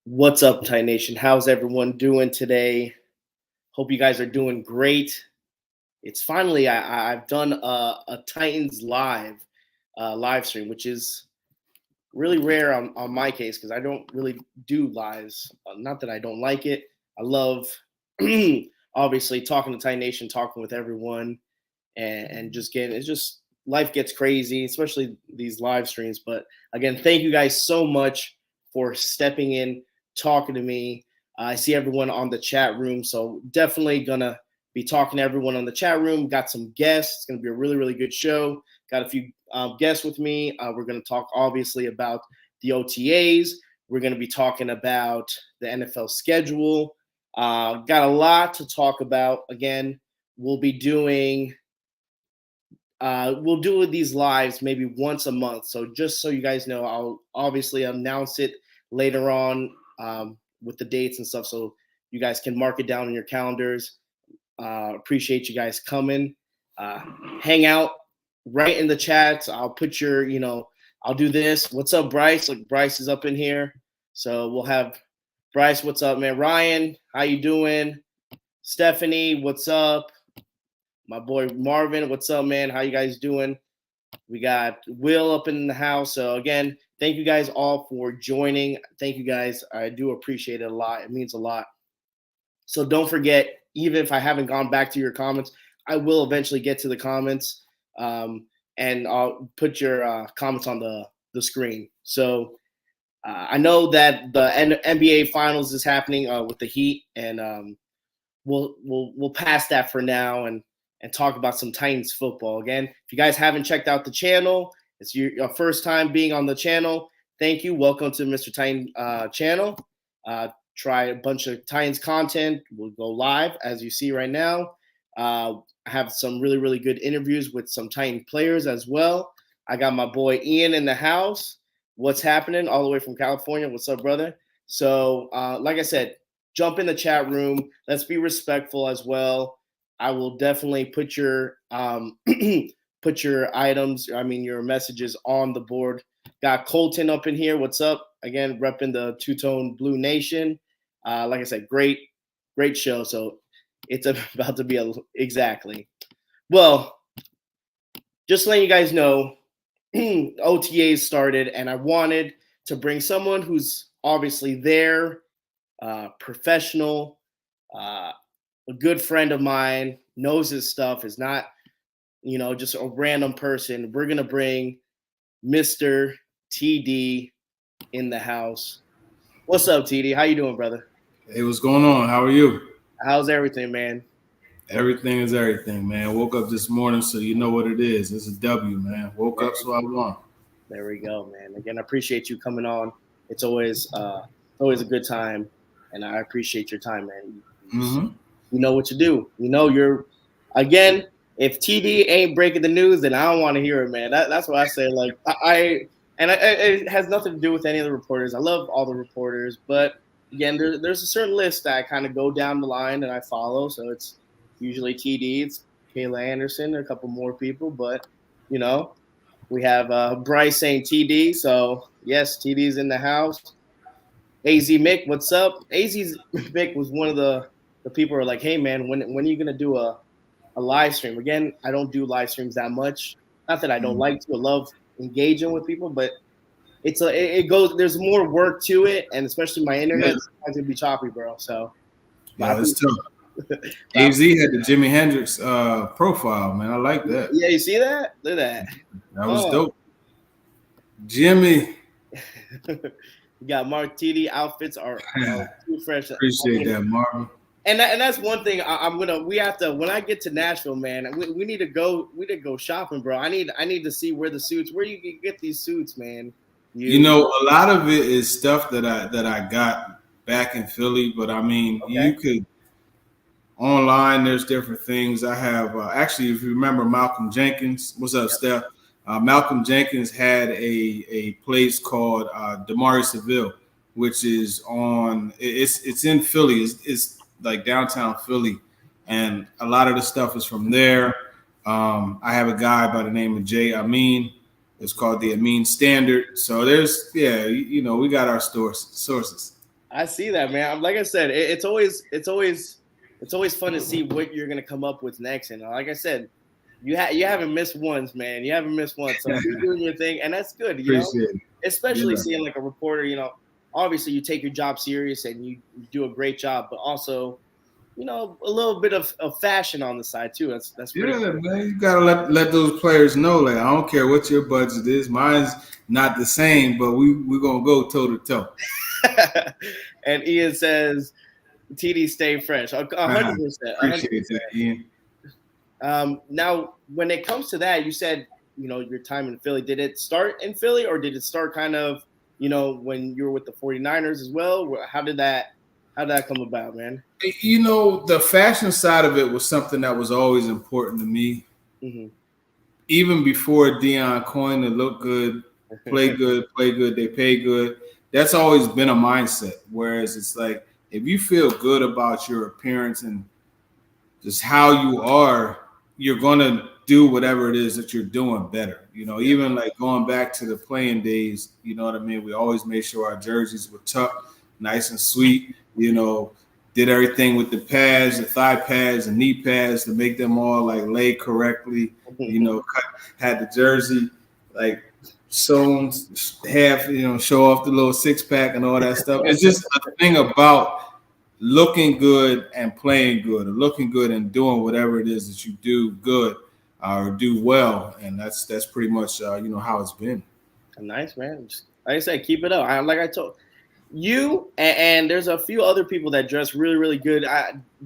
What's up, Titan Nation? How's everyone doing today? Hope you guys are doing great. It's finally I've done a Titans live stream, which is really rare on my case because I don't really do lives. Not that I don't like it. I love obviously talking to Titan Nation, talking with everyone, and just getting it's just life gets crazy, especially these live streams. But again, thank you guys so much for stepping in, talking to me. I see everyone on the chat room, so definitely gonna be talking to everyone on the chat room. Got some guests. It's gonna be a really, really good show. Got a few guests with me. We're gonna talk obviously about the OTAs. We're gonna be talking about the NFL schedule. Got a lot to talk about. Again, we'll be doing we'll do these lives maybe once a month. So just so you guys know, I'll obviously announce it later on with the dates and stuff, so you guys can mark it down in your calendars. Appreciate you guys coming. Hang out right in the chat. I'll put your, I'll do this. What's up, Bryce? Look, Bryce is up in here. So we'll have Bryce. What's up, man? Ryan, how you doing? Stephanie, what's up? My boy Marvin, what's up, man? How you guys doing? We got Will up in the house. So again, thank you guys all for joining. Thank you guys. I do appreciate it a lot. It means a lot. So don't forget, even if I haven't gone back to your comments, I will eventually get to the comments, and I'll put your comments on the screen. So I know that the NBA Finals is happening with the Heat, and we'll pass that for now and talk about some Titans football. Again, if you guys haven't checked out the channel, it's your first time being on the channel, thank you. Welcome to Mr. Titan channel. Try a bunch of Titans content. We'll go live, as you see right now. I have some really, really good interviews with some Titan players as well. I got my boy Ian in the house. What's happening? All the way from California. What's up, brother? So, like I said, jump in the chat room. Let's be respectful as well. I will definitely put your put your items, your messages on the board. Got Colton up in here. What's up? Again, repping the Two-Tone Blue Nation. Like I said, great show. So it's about to be exactly. Well, just letting you guys know, OTAs started, and I wanted to bring someone who's obviously there, professional, a good friend of mine, knows his stuff, is not, just a random person. We're going to bring Mr. TD in the house. What's up, TD? How you doing, brother? Hey, what's going on? How are you? How's everything, man? Everything is everything, man. Woke up this morning, so you know what it is. It's a W, man. Woke up, so I won. There we go, man. Again, I appreciate you coming on. It's always a good time, and I appreciate your time, man. You know what you do. You're, again, if TD ain't breaking the news, then I don't want to hear it, man. That's what I say. Like, it has nothing to do with any of the reporters. I love all the reporters, but again, there's a certain list that I kind of go down the line and I follow. So it's usually TD, it's Kayla Anderson, a couple more people, but we have Bryce saying TD. So yes, TD's in the house. AZ Mick, what's up? AZ Mick was one of the people who are like, hey man, when are you gonna do a live stream? Again, I don't do live streams that much. Not that I don't like to. I love engaging with people, but it goes. There's more work to it, and especially my internet sometimes can be choppy, bro. So yeah, it's tough. AZ had the Jimi Hendrix profile, man. I like that. Yeah, you see that? Look at that. That was dope. Jimmy. You got Mark TD outfits are too fresh. Appreciate that, Marvin. And that's one thing we have to, when I get to Nashville, man, we need to go shopping, bro. I need to see where you can get these suits, man. A lot of it is stuff that I got back in Philly, but you could online. There's different things. I have actually, if you remember Malcolm Jenkins, what's up, Steph? Malcolm Jenkins had a place called Damari Seville, which is it's in Philly. It's like downtown Philly, and a lot of the stuff is from there. I have a guy by the name of Jay Amin. It's called the Amin Standard. So there's we got our sources. I see that, man. Like I said, it's always fun to see what you're gonna come up with next. And like I said, you haven't missed once, man. You haven't missed once. So keep doing your thing, and that's good. Appreciate it. Especially seeing like a reporter. Obviously you take your job serious and you do a great job, but also, a little bit of fashion on the side too. That's pretty cool. Man. You gotta let those players know. Like, I don't care what your budget is. Mine's not the same, but we're gonna go toe to toe. And Ian says, TD stay fresh. 100%. Appreciate that, Ian. Now, when it comes to that, you said, your time in Philly, did it start in Philly or did it start kind of, when you were with the 49ers as well? How did that come about, man? The fashion side of it was something that was always important to me. Mm-hmm. Even before Deion coined to look good, play good, they pay good. That's always been a mindset. Whereas it's like, if you feel good about your appearance and just how you are, you're going to do whatever it is that you're doing better. Even like going back to the playing days, you know what I mean? We always made sure our jerseys were tucked, nice and sweet, did everything with the pads, the thigh pads, and knee pads to make them all like laid correctly, had the jersey like sewn half, show off the little six pack and all that stuff. It's just a thing about looking good and playing good, or looking good and doing whatever it is that you do good or do well, and that's pretty much how it's been. Nice, man. Like I said, keep it up. Like I told you, and there's a few other people that dress really, really good.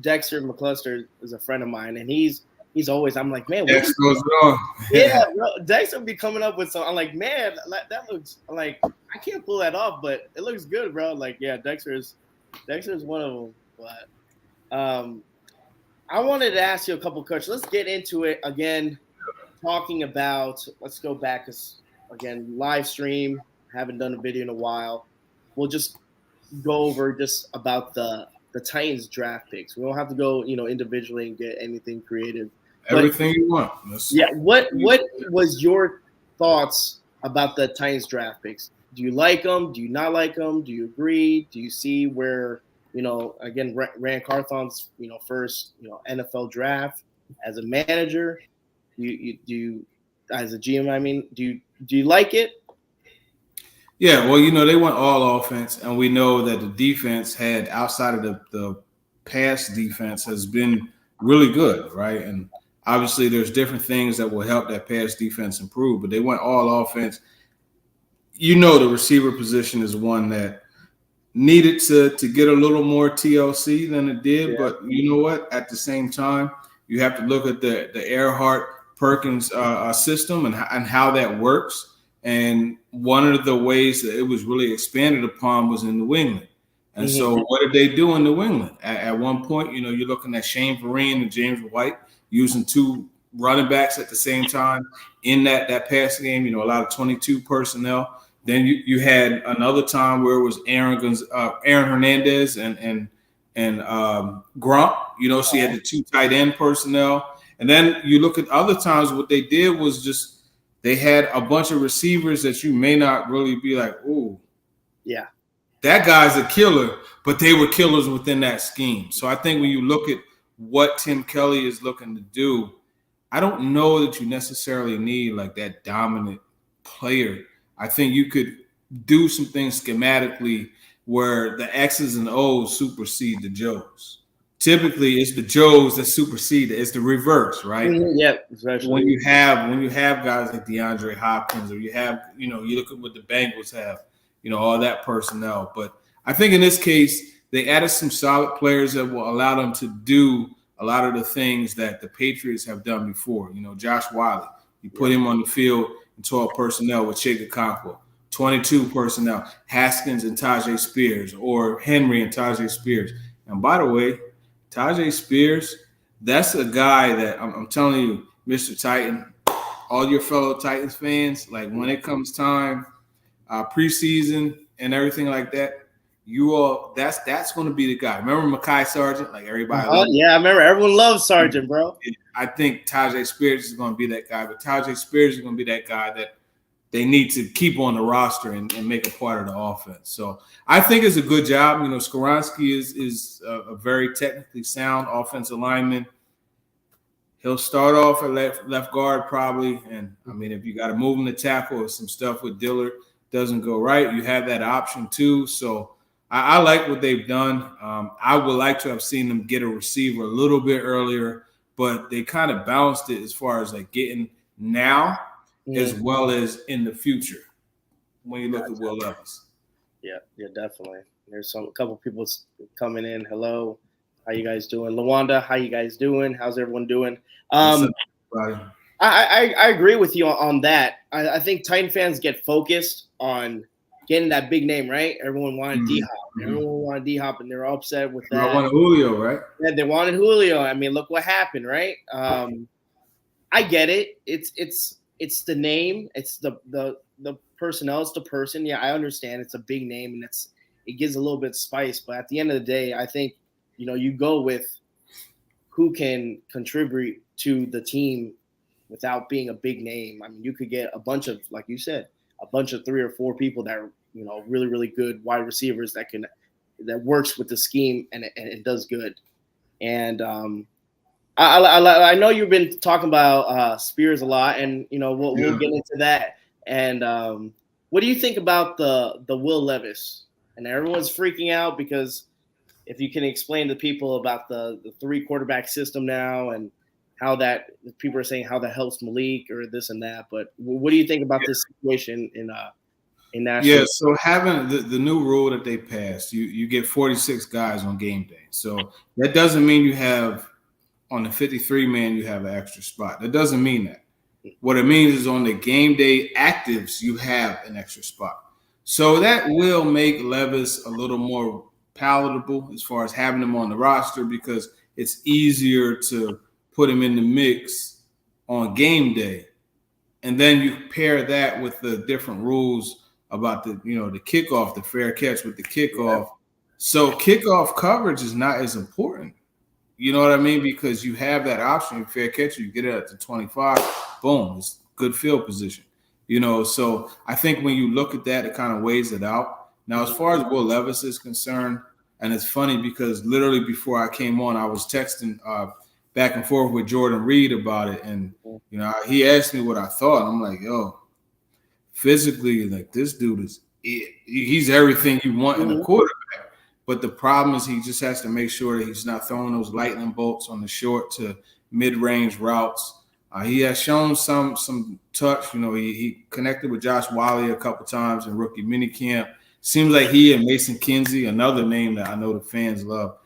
Dexter McCluster is a friend of mine, and he's always. I'm like, man, Dex goes on. Yeah, bro, Dexter be coming up with some. I'm like, man, that looks like I can't pull that off, but it looks good, bro. Like, yeah, Dexter's one of them. But I wanted to ask you a couple questions. Let's get into it again. Talking about, let's go back, because again, live stream. Haven't done a video in a while. We'll just go over just about the Titans draft picks. We don't have to go, individually and get anything creative. Everything you want. What was your thoughts about the Titans draft picks? Do you like them? Do you not like them? Do you agree? Do you see where, again, Ran Carthon's, first, NFL draft as a manager? You as a GM, I mean, do you like it? Yeah, well, they went all offense, and we know that the defense had, outside of the pass defense, has been really good, right? And obviously there's different things that will help that pass defense improve, but they went all offense. The receiver position is one that needed to get a little more TLC than it did, yeah. But you know what? At the same time, you have to look at the Earhart-Perkins system and how that works. And one of the ways that it was really expanded upon was in New England. And so what did they do in New England? At one point, you're looking at Shane Vereen and James White using two running backs at the same time in that passing game, a lot of 22 personnel. Then you had another time where it was Aaron Hernandez and Gronk, so you had the two tight end personnel. And then you look at other times, what they did was just they had a bunch of receivers that you may not really be like, oh, yeah, that guy's a killer, but they were killers within that scheme. So I think when you look at what Tim Kelly is looking to do, I don't know that you necessarily need like that dominant player. I think you could do some things schematically where the X's and O's supersede the Joes. Typically, it's the Joes that supersede it. It's the reverse, right? Yeah, especially when you have guys like DeAndre Hopkins, or you have, you look at what the Bengals have, all that personnel. But I think in this case, they added some solid players that will allow them to do a lot of the things that the Patriots have done before. Josh Whyle, you put him on the field in 12 personnel with Chig Okonkwo, 22 personnel, Haskins and Tajay Spears, or Henry and Tajay Spears. And by the way, Tajay Spears, that's a guy that I'm telling you, Mr. Titan, all your fellow Titans fans, like when it comes time, preseason and everything like that, that's going to be the guy. Remember Mekhi Sargent? Like everybody. Yeah, I remember. Everyone loves Sargent, bro. I think Tajay Spears is going to be that guy, but Tajay Spears is going to be that guy that they need to keep on the roster and make a part of the offense. So I think it's a good job. You know, Skoronski is a very technically sound offensive lineman. He'll start off at left guard probably. And, I mean, if you got to move him to tackle or some stuff with Dillard doesn't go right, you have that option too. So I like what they've done. I would like to have seen them get a receiver a little bit earlier, but they kind of balanced it as far as like getting now as well as in the future when you look at Will Levis. Yeah, definitely. There's a couple people coming in. Hello, how you guys doing? Lawanda, how you guys doing? How's everyone doing? I agree with you on that. I think Titan fans get focused on getting that big name, right? Everyone wanted D-Hop. Everyone wanted D-Hop, and they're upset with that. They wanted Julio, right? Yeah, they wanted Julio. I mean, look what happened, right? I get it. It's the name. It's the personnel. It's the person. Yeah, I understand. It's a big name, and it gives a little bit of spice. But at the end of the day, I think, you know, you go with who can contribute to the team without being a big name. I mean, you could get a bunch of, like you said, a bunch of 3 or 4 people that are, you know, really, really good wide receivers that works with the scheme and it does good. And I know you've been talking about Spears a lot, and you know we'll get into that. And what do you think about the Will Levis? And everyone's freaking out because if you can explain to people about the 3 quarterback system now and how that people are saying how that helps Malik or this and that. But what do you think about this situation in Nashville? Yeah, so having the new rule that they passed, you get 46 guys on game day. So that doesn't mean you have on the 53-man you have an extra spot. That doesn't mean that. What it means is on the game day actives you have an extra spot. So that will make Levis a little more palatable as far as having him on the roster because it's easier to put him in the mix on game day. And then you pair that with the different rules about the kickoff, the fair catch with the kickoff. So kickoff coverage is not as important. You know what I mean? Because you have that option, fair catch, you get it at the 25, boom, it's good field position. You know, so I think when you look at that, it kind of weighs it out. Now, as far as Will Levis is concerned, and it's funny because literally before I came on, I was texting back and forth with Jordan Reed about it. And, you know, he asked me what I thought. I'm like, yo, physically, like this dude he's everything you want in a quarterback. But the problem is he just has to make sure that he's not throwing those lightning bolts on the short to mid-range routes. He has shown some touch. You know, he connected with Josh Wally a couple times in rookie minicamp. Seems like he and Mason Kinsey, another name that I know the fans love,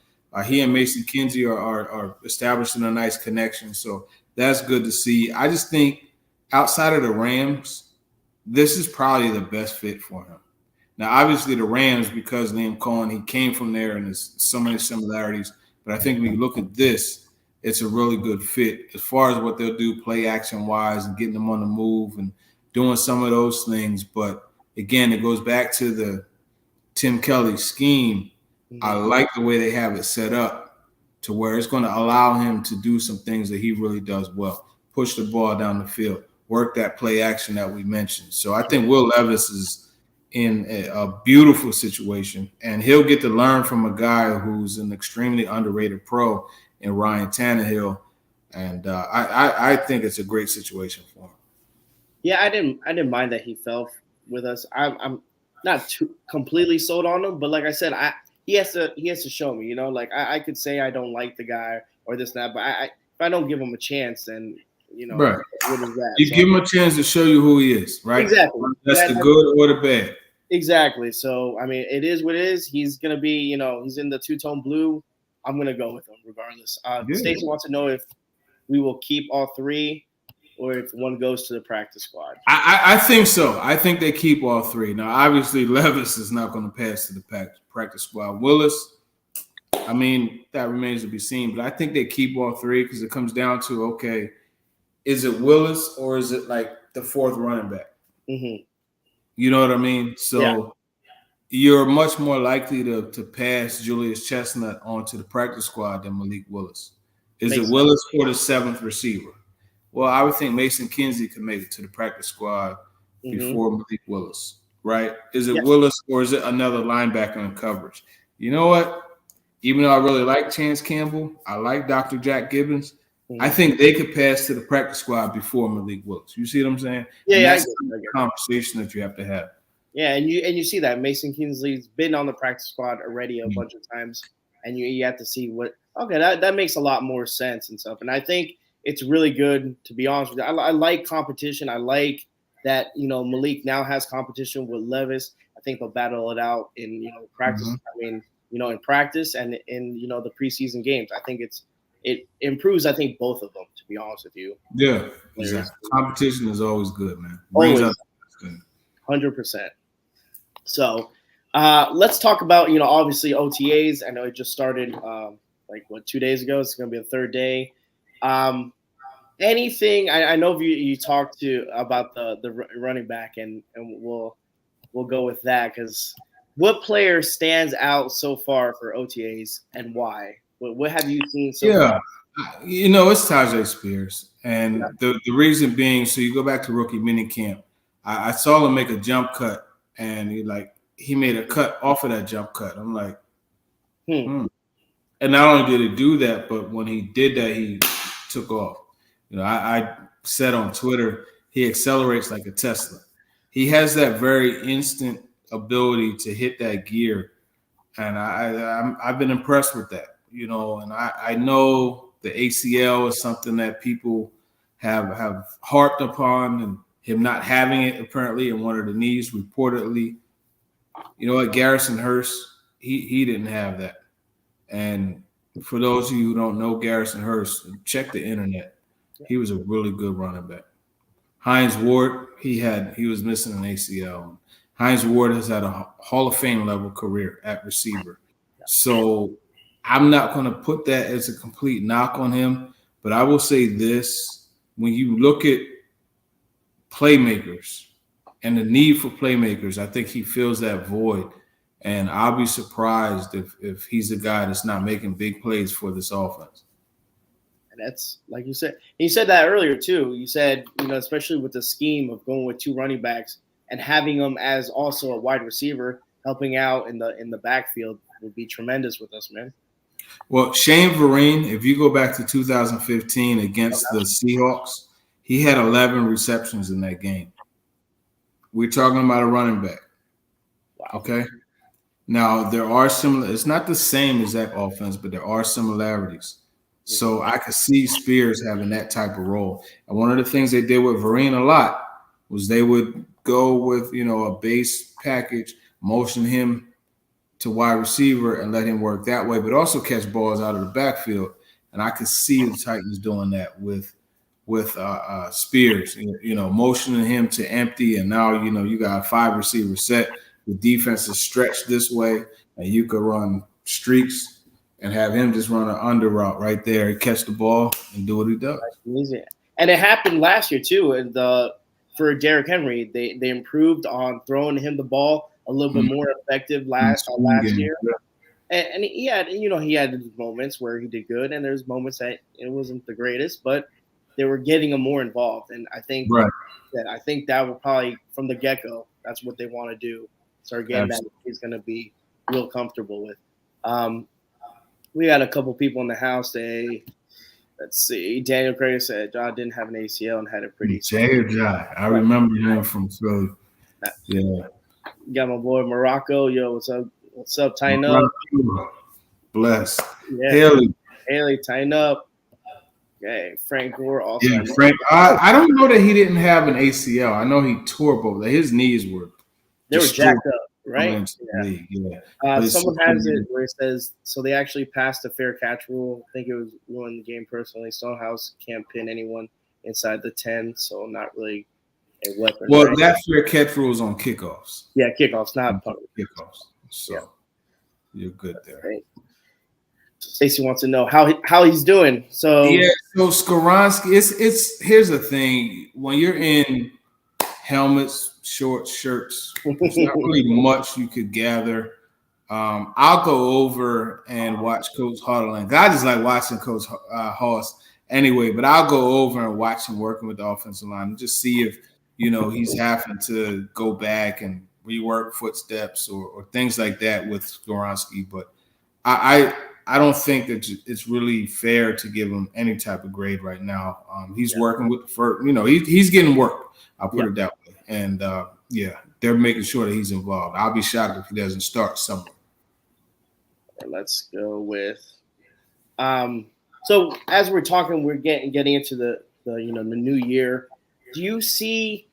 he and Mason Kinsey are establishing a nice connection. So that's good to see. I just think outside of the Rams, this is probably the best fit for him. Now, obviously, the Rams, because Liam Cohen, he came from there and there's so many similarities. But I think when you look at this, it's a really good fit as far as what they'll do play action-wise and getting them on the move and doing some of those things. But, again, it goes back to the Tim Kelly scheme. I like the way they have it set up to where it's going to allow him to do some things that he really does well, push the ball down the field, work that play action that we mentioned. So I think Will Levis is in a beautiful situation, and he'll get to learn from a guy who's an extremely underrated pro in Ryan Tannehill, and I think it's a great situation for him. Yeah, I didn't mind that he fell with us. I'm not too completely sold on him, but like I said, he has to show me. You know, like I could say I don't like the guy or this and that, but if I don't give him a chance, then you know, right. What is that? You give him a chance to show you who he is, right? Exactly. That's the good or the bad. Exactly. So, I mean, it is what it is. He's going to be, you know, he's in the two-tone blue. I'm going to go with him regardless. Stacey wants to know if we will keep all 3 or if one goes to the practice squad. I think so. I think they keep all 3. Now, obviously, Levis is not going to pass to the practice squad. Willis, I mean, that remains to be seen. But I think they keep all 3 because it comes down to, okay, is it Willis or is it like the 4th running back? Mm-hmm. You know what I mean? So you're much more likely to pass Julius Chestnut onto the practice squad than Malik Willis. Is it Willis or the 7th receiver? Well, I would think Mason Kinsey could make it to the practice squad before Malik Willis, right? Is it Yes. Willis or is it another linebacker in coverage? You know what? Even though I really like Chance Campbell, I like Dr. Jack Gibbons. I think they could pass to the practice squad before Malik Willis. You see what I'm saying? Yeah, and yeah, that's the conversation that you have to have. Yeah, and you see that Mason Kingsley's been on the practice squad already a bunch of times, and you have to see what. Okay, that makes a lot more sense and stuff. And I think it's really good, to be honest with you. I like competition. I like that Malik now has competition with Levis. I think they'll battle it out in practice. I mean, in practice and in the preseason games. I think it improves. I think both of them, to be honest with you. Yeah, exactly. Competition is always good, man. Always, 100%. So let's talk about obviously OTAs. I know it just started 2 days ago. It's going to be the third day. Anything? I know you talked about the running back, and we'll go with that because. What player stands out so far for OTAs and why? What have you seen so far? It's Tyjae Spears. And the reason being, so you go back to rookie minicamp. I saw him make a jump cut, and he made a cut off of that jump cut. I'm like, And not only did he do that, but when he did that, he took off. I said on Twitter, he accelerates like a Tesla. He has that very instant ability to hit that gear, and I've been impressed with that, and I know the ACL is something that people have harped upon, and him not having it apparently in one of the knees reportedly. You know what, Garrison Hurst, he didn't have that. And for those of you who don't know Garrison Hurst, check the internet. He was a really good running back. Hines Ward, he was missing an ACL. Hines Ward has had a Hall of Fame level career at receiver. So I'm not going to put that as a complete knock on him, but I will say this. When you look at playmakers and the need for playmakers, I think he fills that void. And I'll be surprised if he's a guy that's not making big plays for this offense. And that's, like you said that earlier too. You said, especially with the scheme of going with two running backs, and having him as also a wide receiver helping out in the backfield would be tremendous with us, man. Well, Shane Vereen, if you go back to 2015 against the Seahawks, he had 11 receptions in that game. We're talking about a running back. Wow. Okay. Now there are similar. It's not the same exact offense, but there are similarities. So I could see Spears having that type of role. And one of the things they did with Vereen a lot was they would go with, a base package, motion him to wide receiver and let him work that way, but also catch balls out of the backfield. And I could see the Titans doing that with Spears, motioning him to empty. And now, you got a 5 receiver set. The defense is stretched this way, and you could run streaks and have him just run an under route right there and catch the ball and do what he does. And it happened last year too. And for Derrick Henry, they improved on throwing him the ball a little bit more effective last year. And he had moments where he did good, and there's moments that it wasn't the greatest, but they were getting him more involved. And I think that will probably from the get-go, that's what they want to do. Start getting that he's going to be real comfortable with. We got a couple people in the house. Let's see. Daniel Craig said John didn't have an ACL and had a pretty. I remember him from Philly. Yeah. Got my boy Morocco. Yo, what's up? What's up? Tighten up. Bless. Yeah. Haley, tighten up. Okay. Frank Gore also. Yeah, Frank. I don't know that he didn't have an ACL. I know he tore both. His knees were. They were jacked up, right? Yeah. Someone has it where it says so they actually passed the fair catch rule. I think it was ruined the game personally. Stonehouse can't pin anyone inside the 10, so not really a weapon. Well, right? That fair catch rule is on kickoffs. Yeah, kickoffs, not kickoffs. So you're good there. Right. Stacey wants to know how he's doing. So Skoronski, it's here's the thing: when you're in helmets, short shirts, there's not really much you could gather. I'll go over and watch Coach Hartline. I just like watching Coach Hoss anyway, but I'll go over and watch him working with the offensive line and just see he's having to go back and rework footsteps or things like that with Skoronski. But I don't think that it's really fair to give him any type of grade right now. He's working with the first, he's getting work. I'll put it that way. And they're making sure that he's involved. I'll be shocked if he doesn't start somewhere. Let's go with. So as we're talking, we're getting into the new year. Do you see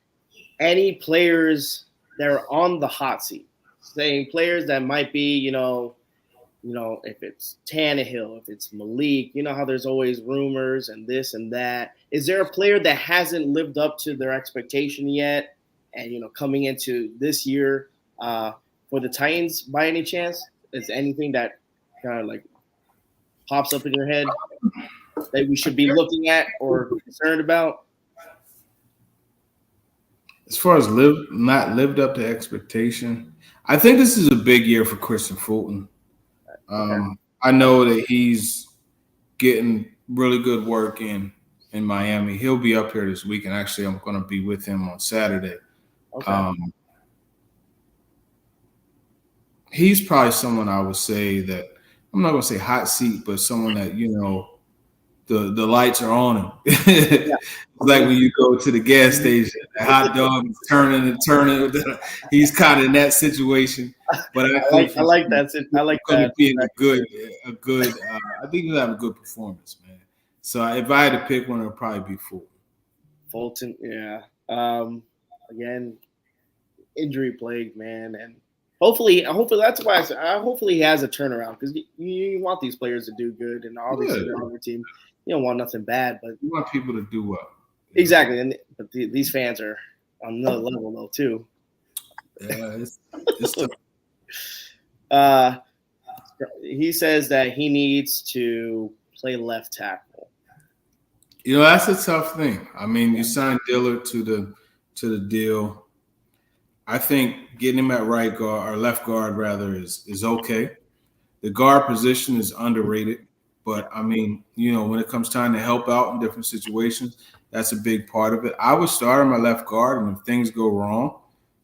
any players that are on the hot seat? Saying players that might be, if it's Tannehill, if it's Malik, how there's always rumors and this and that. Is there a player that hasn't lived up to their expectation yet? And, coming into this year for the Titans by any chance? Is anything that kind of like pops up in your head that we should be looking at or concerned about? As far as not lived up to expectation, I think this is a big year for Christian Fulton. I know that he's getting really good work in Miami. He'll be up here this week, and actually I'm going to be with him on Saturday. Okay. He's probably someone I would say that I'm not going to say hot seat, but someone that, the lights are on him. Like when you go to the gas station, the hot dog is turning and turning. He's kind of in that situation. But I like that. I like that. Being a good. I think he'll have a good performance, man. So if I had to pick one, it would probably be Fulton. Fulton, yeah. Again, injury plagued, man, and hopefully that's why I said hopefully he has a turnaround because you want these players to do good, and obviously they're on your team. You don't want nothing bad, but you want people to do well. Exactly, but these fans are on another level though too. Yeah, it's tough. He says that he needs to play left tackle. That's a tough thing. I mean, you signed Dillard to the deal. I think getting him at right guard or left guard rather is okay. The guard position is underrated, but I mean, when it comes time to help out in different situations, that's a big part of it. I would start him at left guard, and if things go wrong,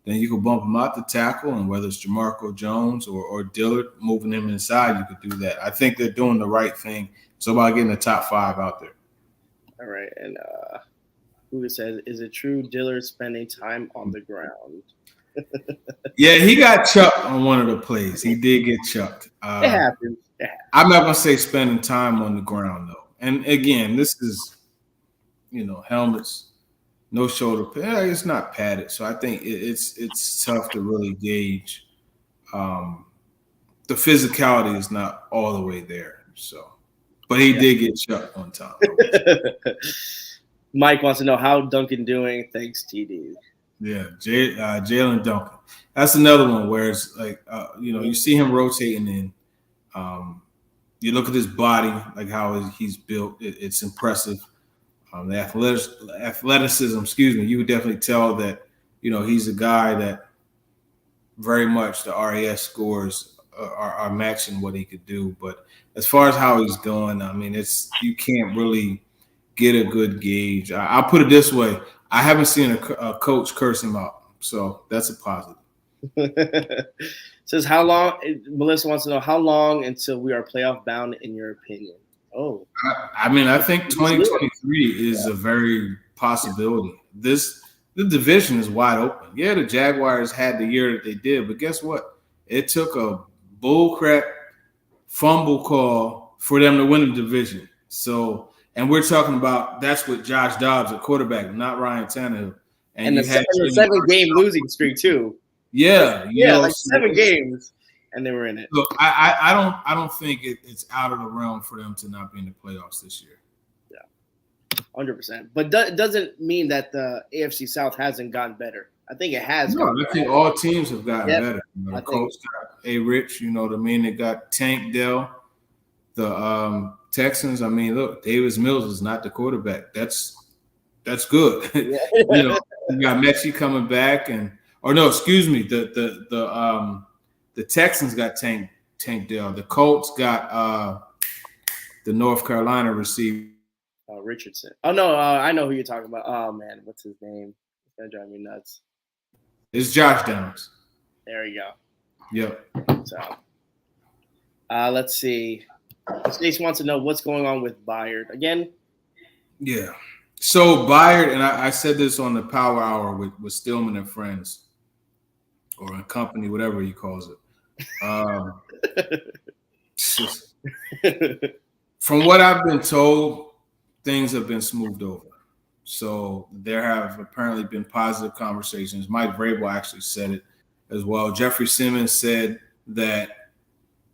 then you can bump him out to tackle, and whether it's Jamarco Jones or Dillard moving him inside, you could do that. I think they're doing the right thing. It's about getting the top 5 out there. All right, and who says, is it true Dillard spending time on the ground? Yeah, he got chucked on one of the plays. He did get chucked. It happens. I'm not going to say spending time on the ground, though. And, again, this is, helmets, no shoulder pad. It's not padded. So I think it's tough to really gauge. The physicality is not all the way there. So, but he did get chucked one time. Mike wants to know how Duncan doing. Thanks, TD. Yeah, Jalen Duncan. That's another one where it's like, you see him rotating in. You look at his body, like how he's built. It's impressive. The athleticism, you would definitely tell that, he's a guy that very much the RAS scores are matching what he could do. But as far as how he's going, I mean, you can't really get a good gauge. I'll put it this way. I haven't seen a coach curse him out. So that's a positive. Says how long? Melissa wants to know how long until we are playoff bound, in your opinion. Oh, I mean, I think 2023 is a very possibility. The division is wide open. Yeah, the Jaguars had the year that they did, but guess what? It took a bullcrap fumble call for them to win the division. So, and we're talking about that's with Josh Dobbs at quarterback, not Ryan Tannehill. And the 7-game losing streak too. Yeah, like 7 games, and they were in it. Look, I don't think it's out of the realm for them to not be in the playoffs this year. Yeah, 100%. But doesn't mean that the AFC South hasn't gotten better. I think it has. No, I think all teams have gotten better. The Colts got A-Rich. You know what I mean? They got Tank Dell. The Texans. I mean, look, Davis Mills is not the quarterback. That's good. Yeah. You got Mechie coming back, the Texans got Tank Dell. The Colts got the North Carolina receiver. Richardson. Oh no, I know who you're talking about. Oh man, what's his name? That drive me nuts. It's Josh Downs. There you go. Yep. So, let's see. Stace wants to know what's going on with Bayard again. Yeah. So Bayard, and I said this on the Power Hour with Stillman and Friends, or in company, whatever he calls it. From what I've been told, things have been smoothed over. So there have apparently been positive conversations. Mike Vrabel actually said it as well. Jeffrey Simmons said that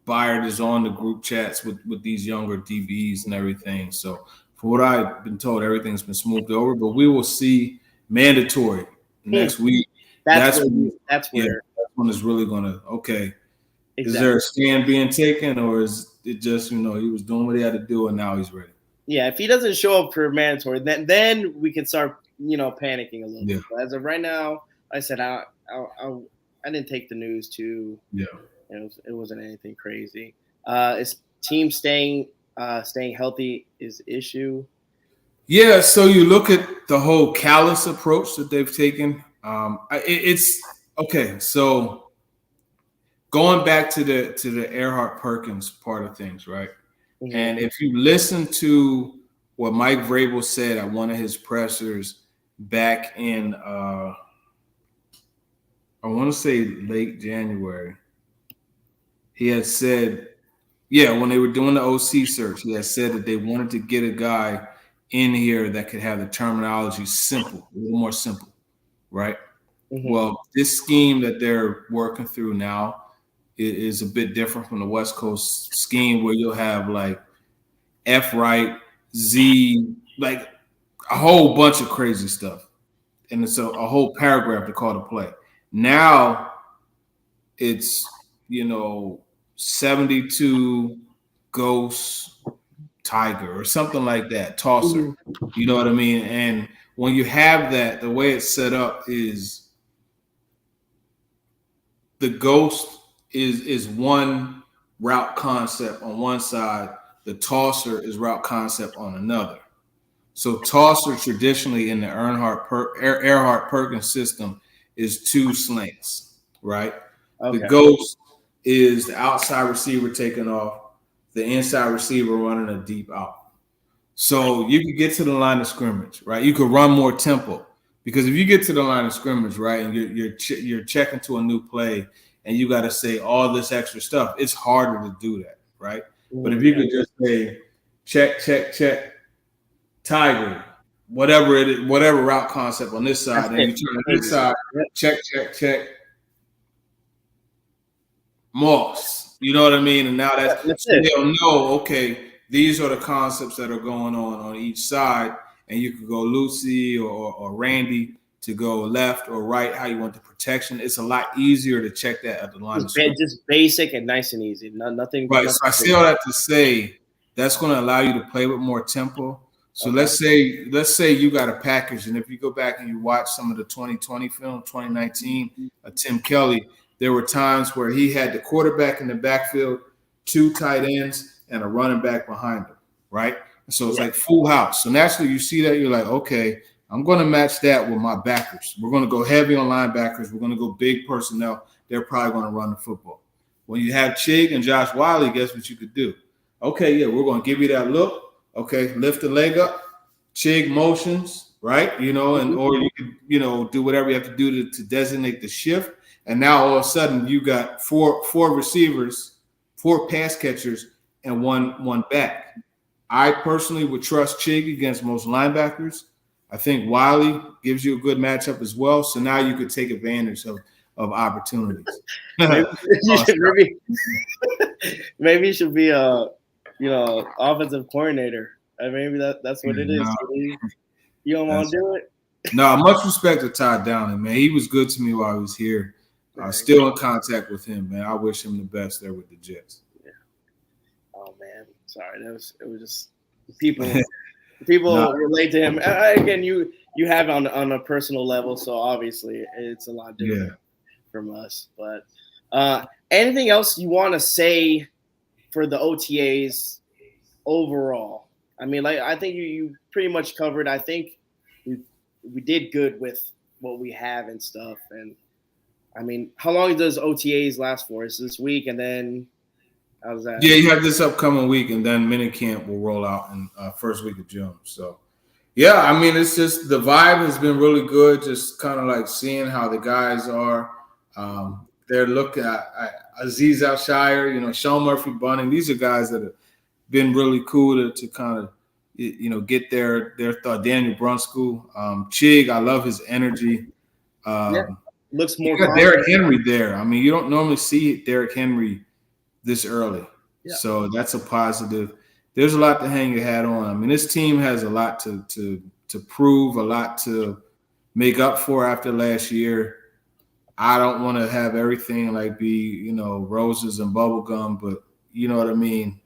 Bayard is on the group chats with these younger DBs and everything. So from what I've been told, everything's been smoothed over. But we will see mandatory next week. That's when it's really going to, okay, exactly. Is there a stand being taken, or is it just, he was doing what he had to do and now he's ready? Yeah, if he doesn't show up for mandatory, then we can start, panicking a little bit. But as of right now, I said I didn't take the news too. Yeah, it wasn't anything crazy. Is team staying healthy is issue? Yeah, so you look at the whole callous approach that they've taken. It's okay. So going back to the Erhardt Perkins part of things, right? Mm-hmm. And if you listen to what Mike Vrabel said at one of his pressers back in, I want to say late January, he had said, when they were doing the OC search, he had said that they wanted to get a guy in here that could have the terminology simple, a little more simple, right? Mm-hmm. Well, this scheme that they're working through now is a bit different from the West Coast scheme, where you'll have like F right, Z, like a whole bunch of crazy stuff. And it's a whole paragraph to call to play. Now it's, 72 Ghost Tiger or something like that, tosser. You know what I mean? And when you have that, the way it's set up is the Ghost is one route concept on one side, the tosser is route concept on another. So tosser traditionally in the Erhardt Perkins system is two slants, right? Okay. The Ghost is the outside receiver taking off, the inside receiver running a deep out. So you could get to the line of scrimmage, right? You could run more tempo, because if you get to the line of scrimmage, right, and you're checking to a new play, and you got to say all this extra stuff, it's harder to do that, right? But if you could just say check, Tiger, whatever it is, whatever route concept on this side, and you turn on this side, check, Moss. You know what I mean? And now that's so they'll know, okay, these are the concepts that are going on each side, and you could go Lucy or Randy to go left or right, how you want the protection. It's a lot easier to check that at the line of scrimmage. Just basic and nice and easy. Nothing. Right. So I say all that to say that's going to allow you to play with more tempo. So let's say you got a package, and if you go back and you watch some of the 2020 film, 2019, Tim Kelly, there were times where he had the quarterback in the backfield, two tight ends, and a running back behind him, right? So it's like full house. So naturally you see that, you're like, okay, I'm going to match that with my backers. We're going to go heavy on linebackers. We're going to go big personnel. They're probably going to run the football. When you have Chig and Josh Wiley, guess what you could do? Okay, we're going to give you that look. Okay, lift the leg up. Chig motions, right? And or you could, do whatever you have to do to designate the shift. And now all of a sudden you got four receivers, four pass catchers, and one back. I personally would trust Chig against most linebackers. I think Wiley gives you a good matchup as well. So now you could take advantage of opportunities. maybe you should be a offensive coordinator. Maybe that's what it is. You don't want to do it? No, much respect to Todd Downing, man. He was good to me while he was here. Still in contact with him, man. I wish him the best there with the Jets. Yeah. Oh man, sorry. It was just people relate to him. Again, you have on a personal level, so obviously it's a lot different from us. But anything else you want to say for the OTAs overall? I mean, like I think you pretty much covered. I think we did good with what we have and stuff. And I mean, how long does OTAs last for? Is this week, and then how's that? Yeah, you have this upcoming week, and then minicamp will roll out in first week of June. So, yeah, I mean, it's just the vibe has been really good. Just kind of like seeing how the guys are. They're looking at Aziz Al-Shire, Sean Murphy-Bunting. These are guys that have been really cool to kind of, get their thought. Daniel Brunskill, Chig, I love his energy. Looks more. You got Derrick Henry there. I mean, you don't normally see Derrick Henry this early, so that's a positive. There's a lot to hang your hat on. I mean, this team has a lot to prove, a lot to make up for after last year. I don't want to have everything like be, roses and bubblegum, but you know what I mean?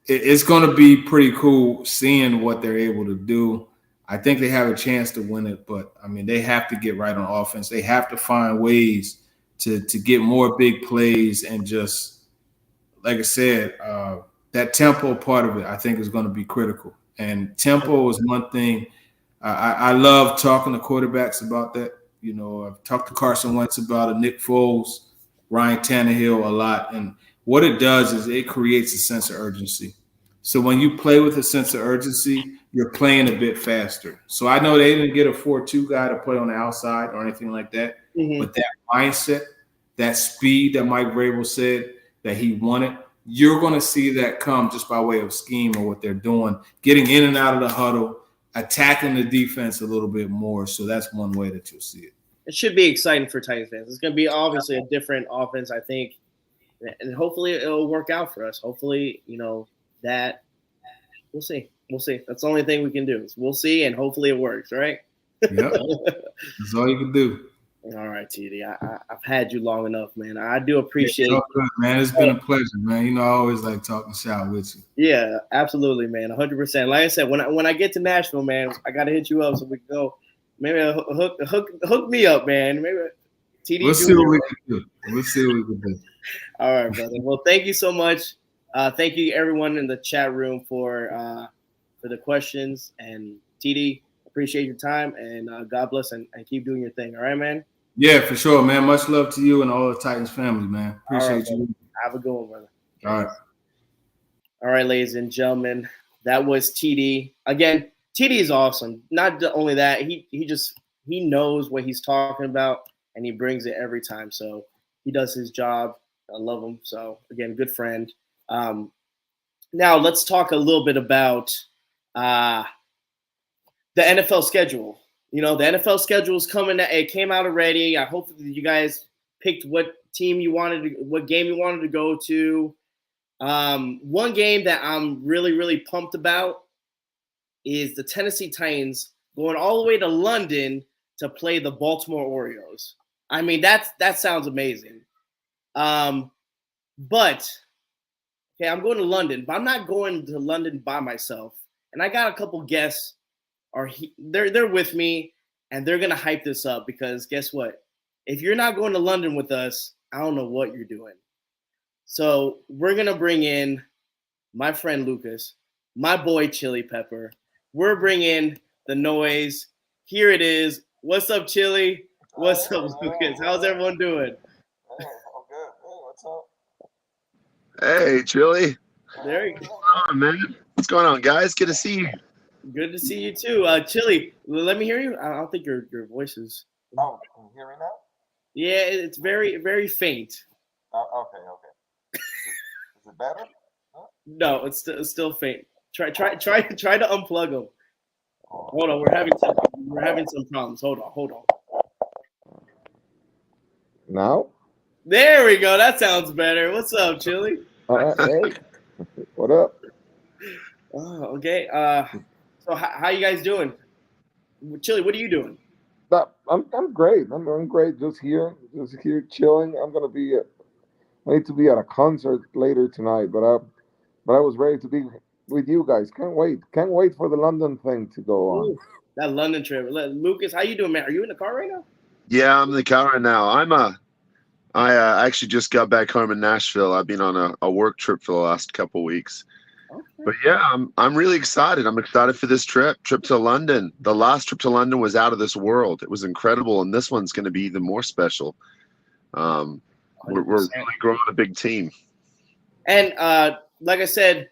It's going to be pretty cool seeing what they're able to do. I think they have a chance to win it, but, I mean, they have to get right on offense. They have to find ways to get more big plays and just, like I said, that tempo part of it I think is going to be critical. And tempo is one thing. I love talking to quarterbacks about that. I've talked to Carson Wentz about it, Nick Foles, Ryan Tannehill a lot. And what it does is it creates a sense of urgency. So when you play with a sense of urgency, you're playing a bit faster. So I know they didn't get a 4-2 guy to play on the outside or anything like that. Mm-hmm. But that mindset, that speed that Mike Vrabel said that he wanted, you're going to see that come just by way of scheme or what they're doing, getting in and out of the huddle, attacking the defense a little bit more. So that's one way that you'll see it. It should be exciting for Titans fans. It's going to be obviously a different offense, I think, and hopefully it'll work out for us. Hopefully, that we'll see. We'll see. That's the only thing we can do is we'll see, and hopefully it works, right? Yeah, that's all you can do. All right, TD. I've had you long enough, man. I do appreciate it. Good, man. It's been a pleasure, man. I always like talking shop with you. Yeah, absolutely, man. 100%. Like I said, when I get to Nashville, man, I got to hit you up so we can go. Maybe hook me up, man. Maybe TD. We'll see what we can do. We'll see what we can do. All right, brother. Well, thank you so much. Thank you, everyone in the chat room for the questions. And TD, appreciate your time, and God bless and keep doing your thing. All right, man? Yeah, for sure, man. Much love to you and all the Titans family, man. Appreciate you. Have a good one, brother. All right. All right, ladies and gentlemen. That was TD. Again, TD is awesome. Not only that, he knows what he's talking about, and he brings it every time. So he does his job. I love him. So, again, good friend. Now let's talk a little bit about the NFL schedule. The NFL schedule is coming. It came out already. I hope that you guys picked what game you wanted to go to. One game that I'm really, really pumped about is the Tennessee Titans going all the way to London to play the Baltimore Orioles. I mean, that sounds amazing. But okay, I'm going to London, but I'm not going to London by myself. And I got a couple guests. They're with me, and they're gonna hype this up because guess what? If you're not going to London with us, I don't know what you're doing. So we're gonna bring in my friend Lucas, my boy Chili Pepper. We're bringing the noise. Here it is. What's up, Chili? What's up, Lucas? How's everyone doing? Hey, I'm good. Hey, what's up? Hey, Chili. There you go. What's going on, man? What's going on, guys? Good to see you. Good to see you too. Chili, let me hear you. I don't think your voice is. Oh, can you hear me now? Yeah, it's very, very faint. Okay. Is it better? Huh? No, it's still faint. Try to unplug them. Hold on, we're having some problems. Hold on. Now? There we go. That sounds better. What's up, Chili? Hey, what up? Oh, okay. So how you guys doing? Chili, what are you doing? I'm great. I'm doing great. Just here chilling. I need to be at a concert later tonight, but I was ready to be with you guys. Can't wait for the London thing to go on. Ooh, that London trip. Lucas, how you doing, man? Are you in the car right now? Yeah, I'm in the car right now. I actually just got back home in Nashville. I've been on a work trip for the last couple of weeks. But yeah, I'm really excited. I'm excited for this trip to London. The last trip to London was out of this world. It was incredible, and this one's going to be even more special. We're really growing a big team. And like I said,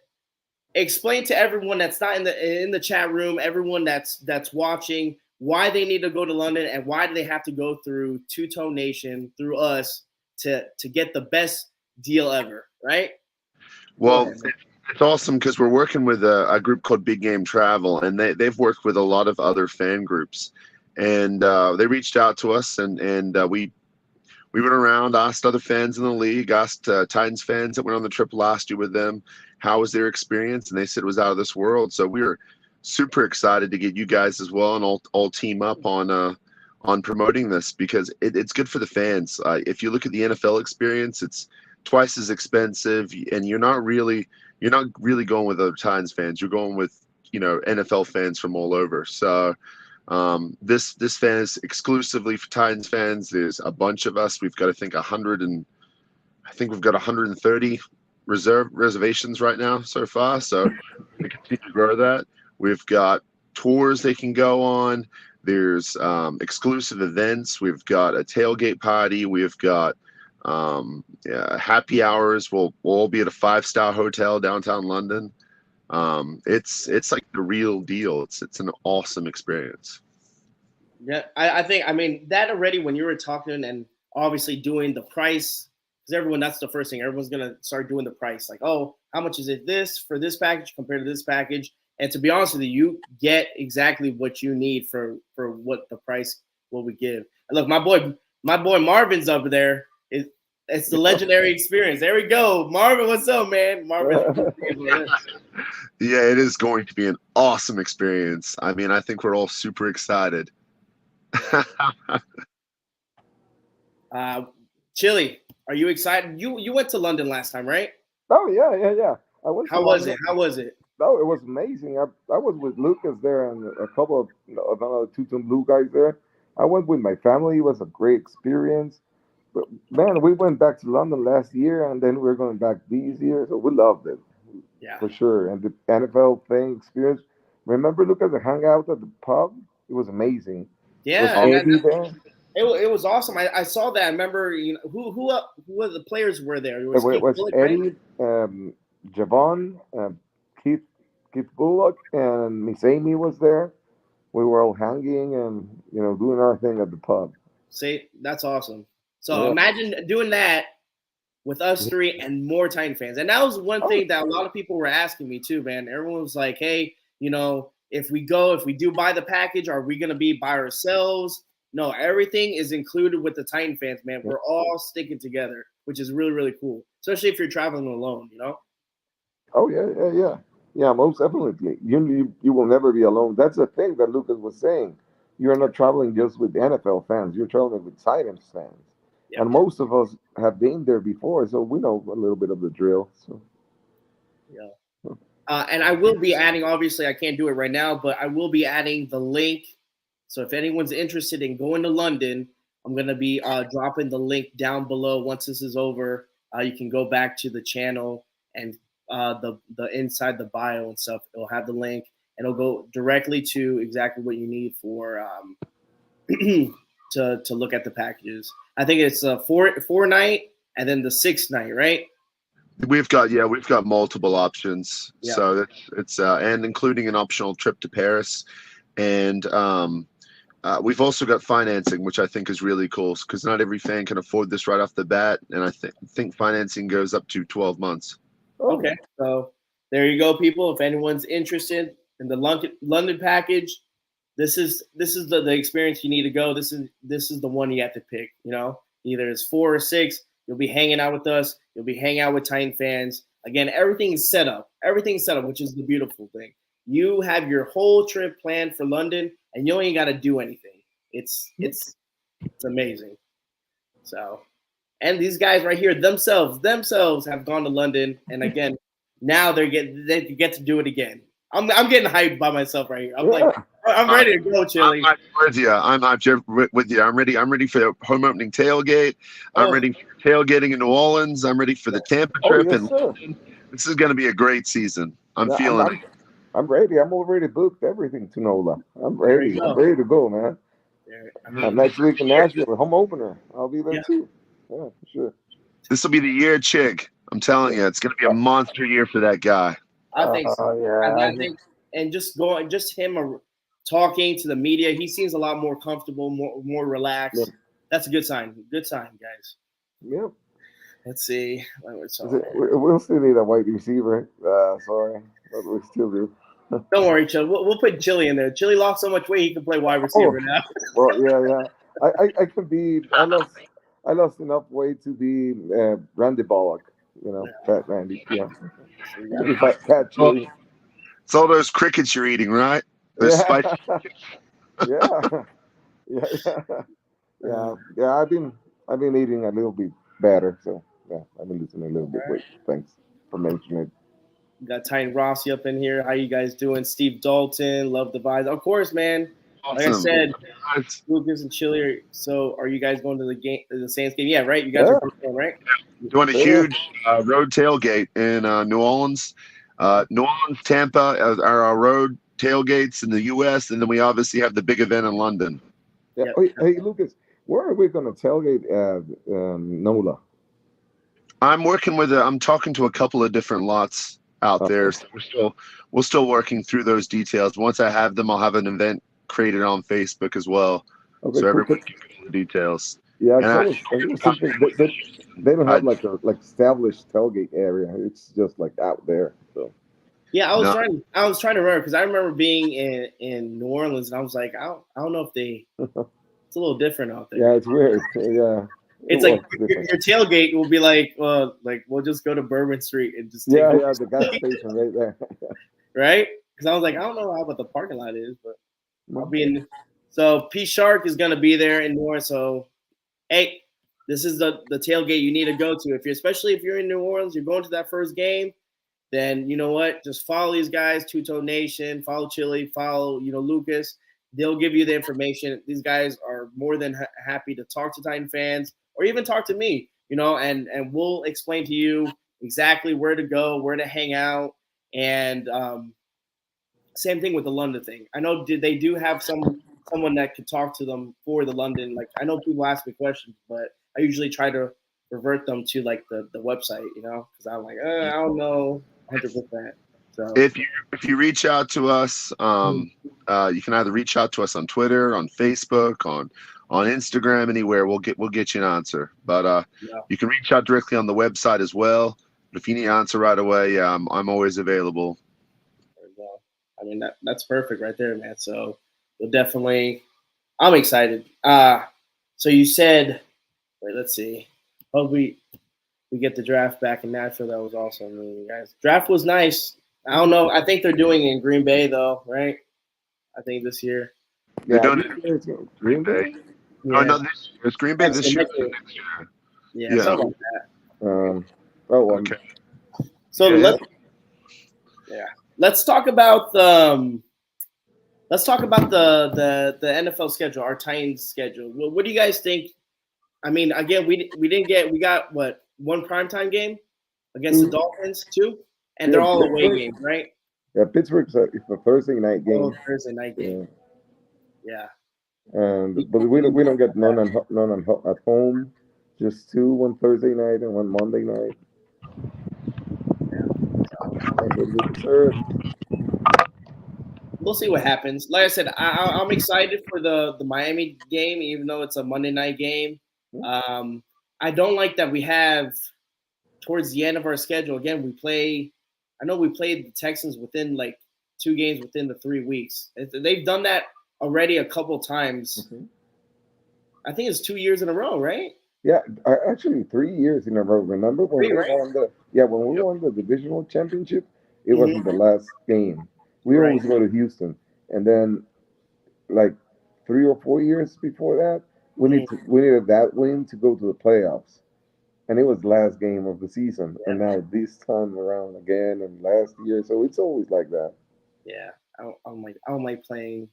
explain to everyone that's not in the chat room, everyone that's watching, why they need to go to London and why do they have to go through Two Tone Nation, through us, to get the best deal ever, right? Well, it's awesome because we're working with a group called Big Game Travel, and they've worked with a lot of other fan groups, and they reached out to us, and we went around, asked other fans in the league, asked Titans fans that went on the trip last year with them, how was their experience, and they said it was out of this world. So we were super excited to get you guys as well, and all team up on promoting this because it's good for the fans. If you look at the NFL experience, it's twice as expensive, and you're not really going with other Titans fans. You're going with NFL fans from all over. So this fan is exclusively for Titans fans. There's a bunch of us. We've got, I think, 130 reservations right now so far. So we continue to grow that. We've got tours they can go on. There's exclusive events. We've got a tailgate party. We've got happy hours. We'll all be at a 5-star hotel downtown London. It's like the real deal. It's an awesome experience. Yeah, I think, that already when you were talking and obviously doing the price, because everyone, that's the first thing. Everyone's going to start doing the price. Like, oh, how much is it this for this package compared to this package? And to be honest with you, you get exactly what you need for what the price will we give. And look, my boy Marvin's up there. It's the legendary experience. There we go. Marvin, what's up, man? Marvin. Yeah, it is going to be an awesome experience. I think we're all super excited. Chili, are you excited? You went to London last time, right? Oh yeah. How was it? No, it was amazing. I was with Lucas there and a couple of another Two Tone Blue guys there. I went with my family. It was a great experience. But man, we went back to London last year, and then we're going back this year, so we loved it. Yeah, for sure. And the NFL thing experience. Remember, Lucas, the hangout at the pub? It was amazing. Yeah, it was awesome. I saw that. I remember, who were the players were there? It was Eddie, Javon, Keith Bullock, and Miss Amy was there. We were all hanging and doing our thing at the pub. See, that's awesome. So imagine doing that with us three and more Titan fans. And that was one thing that a lot of people were asking me too, man. Everyone was like, hey, if we do buy the package, are we going to be by ourselves? No, everything is included with the Titan fans, man. We're all sticking together, which is really, really cool, especially if you're traveling alone, Oh, yeah. Yeah, most definitely. You will never be alone. That's the thing that Lucas was saying. You're not traveling just with NFL fans. You're traveling with Titans fans. Yep. And most of us have been there before, so we know a little bit of the drill. So, yeah. And I will be adding, obviously I can't do it right now, but I will be adding the link. So if anyone's interested in going to London, I'm going to be dropping the link down below. Once this is over, you can go back to the channel and the inside the bio and stuff. It'll have the link and it'll go directly to exactly what you need for to look at the packages. I think it's a four night and then the 6th night, right? We've got multiple options. Yeah. So it's and including an optional trip to Paris, and we've also got financing, which I think is really cool because not every fan can afford this right off the bat, and I think financing goes up to 12 months. Okay, so there you go, people. If anyone's interested in the London package, this is the experience you need to go. This is the one you have to pick. Either it's 4 or 6. You'll be hanging out with us. You'll be hanging out with Titan fans. Again, everything is set up. Everything's set up, which is the beautiful thing. You have your whole trip planned for London, and you ain't got to do anything. It's amazing. So, and these guys right here themselves have gone to London, and again, now they get to do it again. I'm getting hyped by myself right here. I'm ready to go, Chili. I'm with you. I'm with you. I'm ready. I'm ready for the home opening tailgate. I'm ready for tailgating in New Orleans. I'm ready for the Tampa trip. Yes, This is going to be a great season. I'm Yeah, feeling it. I'm ready. I'm already booked everything to NOLA. I'm There ready. you go. I'm ready to go, man. There, I mean, Next week in Nashville, home opener. I'll be there Yeah. too. Yeah, for sure. This will be the year, Chig. I'm telling you, it's going to be a monster year for that guy. I think so. Yeah. I think, and just him talking to the media, he seems a lot more comfortable, more relaxed. Yeah. That's a good sign. Good sign, guys. Yep. Let's see. We'll still need a wide receiver. Sorry, but we still do. Don't worry, Chili. We'll put Chili in there. Chili lost so much weight he can play wide receiver now. Well, yeah. I can be. I lost enough weight to be Randy Bullock. Fat Randy. Yeah. Fat Chili. It's all those crickets you're eating, right? Those spicy. Yeah. I've been eating a little bit better, so yeah, I've been losing a little bit weight. Thanks for mentioning it. We got Tyne Rossi up in here. How you guys doing? Steve Dalton, love the vibes. Of course, man. Awesome. Like I said, Lucas and Chili. So, are you guys going to the Saints game? Yeah, right. You guys are going, right? Doing a huge road tailgate in New Orleans. New Orleans, Tampa are our road tailgates in the U.S., and then we obviously have the big event in London. Yeah. Hey, Lucas, where are we going to tailgate NOLA? I'm talking to a couple of different lots out there. So we're still working through those details. Once I have them, I'll have an event created on Facebook as well. Okay, so everyone can get the details. Yeah, they don't have like established tailgate area. It's just like out there. So yeah, I was trying to remember because I remember being in New Orleans and I was like, I don't know if it's a little different out there. Yeah, it's weird. Yeah. It's like your tailgate will be like we'll just go to Bourbon Street and just take the gas station right there. Right? Because I was like, I don't know how what the parking lot is, but I'll be in. So P Shark is gonna be there in New Orleans. So hey, this is the tailgate you need to go to. Especially if you're in New Orleans, you're going to that first game, then you know what? Just follow these guys, Two Toe Nation, follow Chili, follow Lucas. They'll give you the information. These guys are more than happy to talk to Titan fans or even talk to me, and we'll explain to you exactly where to go, where to hang out. And same thing with the London thing. I know they do have someone that could talk to them for the London. Like I know people ask me questions, but I usually try to revert them to like the website, because I'm like, I don't know 100%. So if you reach out to us, you can either reach out to us on Twitter, on Facebook, on Instagram, anywhere. We'll get you an answer. But you can reach out directly on the website as well. But if you need an answer right away, I'm always available. I mean that's perfect right there, man. So we'll definitely. I'm excited. So you said, wait, let's see. Hope we get the draft back in Nashville. That was awesome, guys. Draft was nice. I don't know. I think they're doing it in Green Bay though, right? I think this year. They're doing it in Green Bay. Yeah. Oh no, it's Green Bay this year. Next year. Yeah, something like that. Okay. So let's talk about the NFL schedule, our Titans schedule. What do you guys think? I mean, again, we got what, one primetime game against the Dolphins, 2, and they're all away games, right? Yeah, Pittsburgh's a Thursday night game. Oh, Thursday night game. Yeah. But we don't get none at home. Just 2, one Thursday night and one Monday night. We'll see what happens. Like I said, I'm excited for the Miami game, even though it's a Monday night game. I don't like that we have towards the end of our schedule. Again, we played the Texans within like 2 games within the 3 weeks. They've done that already a couple times. Mm-hmm. I think it's 2 years in a row, right? Yeah, actually 3 years in a row. Remember when we won the divisional championship? It wasn't the last game. We always go to Houston, and then like 3 or 4 years before that, we needed that win to go to the playoffs, and it was the last game of the season. Yeah. And now this time around again, and last year, so it's always like that. Yeah, I don't like playing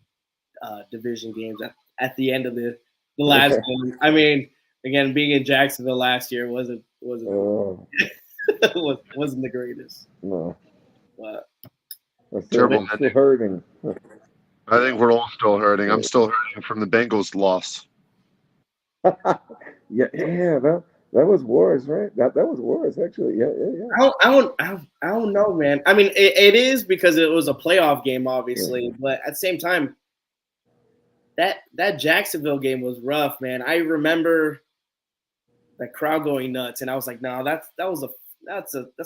division games at the end of the last game. I mean, again, being in Jacksonville last year wasn't. wasn't the greatest. No, But I'm Terrible still hurting. I think we're all still hurting. I'm still hurting from the Bengals loss. Yeah, that was worse, right? That was worse, actually. Yeah. I don't know, man. I mean, it is because it was a playoff game, obviously, but at the same time, that Jacksonville game was rough, man. I remember the crowd going nuts, and I was like, no, that's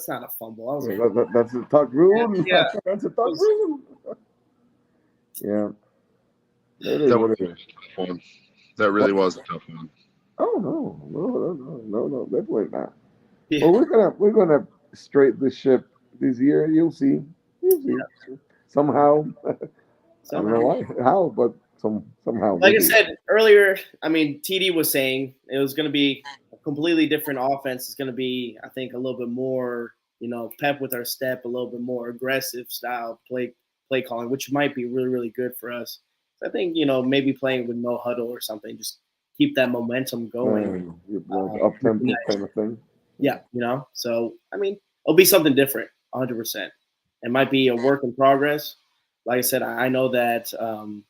not a fumble. I was like, That's a Todd Gruden. Yeah. That's a Todd Gruden. Yeah. That was a tough one. That really was a tough one. Oh no, definitely not. Yeah. Well, we're gonna straighten the ship this year. You'll see. Somehow. I don't know why, how, but somehow. Like I said earlier, I mean, TD was saying it was going to be a completely different offense. It's going to be, I think, a little bit more, pep with our step, a little bit more aggressive style play calling, which might be really, really good for us. So I think, maybe playing with no huddle or something, just keep that momentum going. Up tempo kind of thing. Yeah, So I mean, it'll be something different, 100%. It might be a work in progress. Like I said, I know that all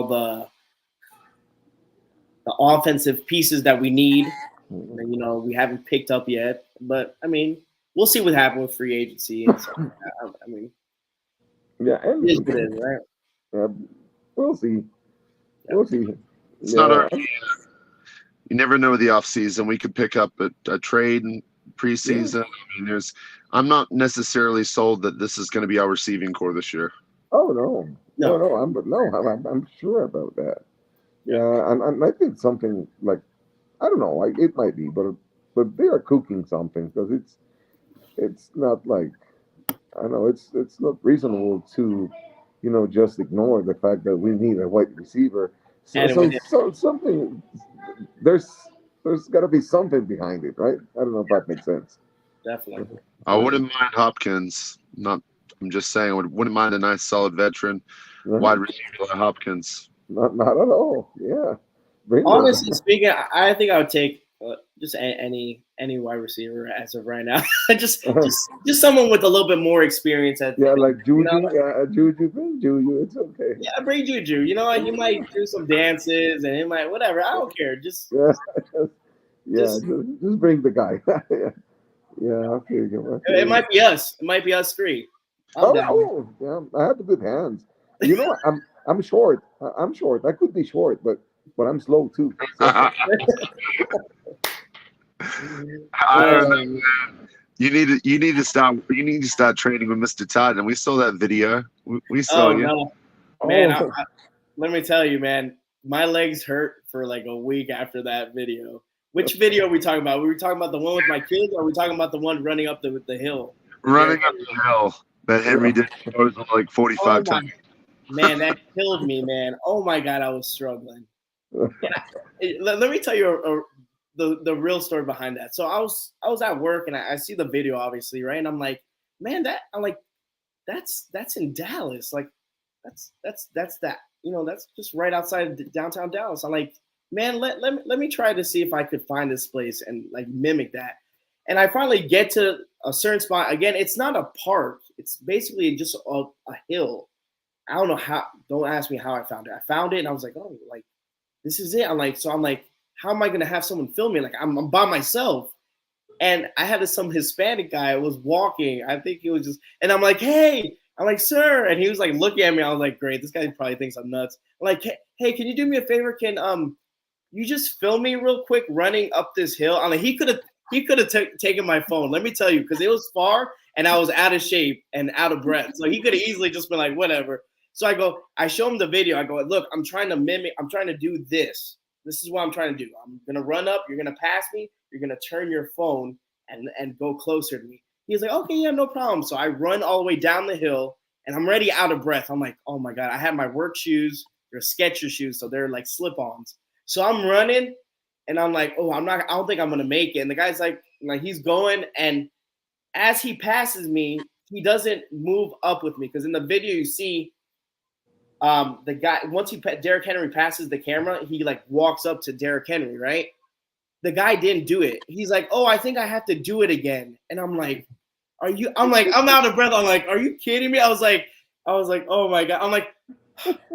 the offensive pieces that we need, we haven't picked up yet. But I mean, we'll see what happens with free agency and stuff. I mean, yeah, and it is what it is, right? We'll see. We'll see. It's not our. You never know the offseason. We could pick up a trade in preseason. Yeah. I mean, I'm not necessarily sold that this is going to be our receiving core this year. Oh no. I'm sure about that. Yeah, and I think something like, I don't know, like it might be, but they are cooking something, because it's not like, I don't know, it's not reasonable to, just ignore the fact that we need a wide receiver. So something, there's got to be something behind it, right? I don't know if that makes sense. Definitely. I wouldn't mind Hopkins. I'm just saying, I wouldn't mind a nice, solid veteran wide receiver like Hopkins. Not at all. Yeah. Honestly speaking, I think I would take just any wide receiver as of right now. just someone with a little bit more experience. Like Juju. Juju. It's okay. Yeah, bring Juju. He might do some dances and he might whatever. I don't care. Just just bring the guy. Yeah. Okay. It might be us. It might be us three. Yeah. I have good hands. I'm short. I'm short. I could be short, but I'm slow too. So. I don't know, man. You need to start training with Mr. Todd, and we saw that video. We saw you. No. Man, let me tell you, man, my legs hurt for like a week after that video. Which video are we talking about? Were we talking about the one with my kids, or are we talking about the one running up the hill? Running up the hill that Henry did like 45 times. Man, that killed me, man. Oh my God, I was struggling. Let me tell you the real story behind that. So I was at work and I see the video, obviously, right? And I'm like, man, that's in Dallas. Like, that's that. That's just right outside downtown Dallas. I'm like, man, let me try to see if I could find this place and like mimic that. And I finally get to a certain spot. Again, it's not a park. It's basically just a hill. I don't know how. Don't ask me how I found it. I found it and I was like, oh, like this is it. I'm like, how am I gonna have someone film me? Like I'm by myself. And I had some Hispanic guy was walking. I think he was just, and I'm like, hey, I'm like, sir, and he was like looking at me. I was like, great, this guy probably thinks I'm nuts. I'm like, hey, can you do me a favor? Can you just film me real quick running up this hill? I'm like, he could have taken my phone. Let me tell you, because it was far and I was out of shape and out of breath. So he could have easily just been like, whatever. So I show him the video. I go, look, I'm trying to do this. This is what I'm trying to do. I'm going to run up. You're going to pass me. You're going to turn your phone and go closer to me. He's like, okay, yeah, no problem. So I run all the way down the hill and I'm already out of breath. I'm like, oh my God, I have my work shoes. They're Skechers shoes. So they're like slip-ons. So I'm running and I'm like, oh, I don't think I'm going to make it. And the guy's like he's going. And as he passes me, he doesn't move up with me. Because in the video you see, the guy, once Derrick Henry passes the camera, he like walks up to Derrick Henry, right? the guy didn't do it. He's like, oh, I think I have to do it again. And I'm like, I'm out of breath. I'm like, are you kidding me? I was like, oh my God. I'm like,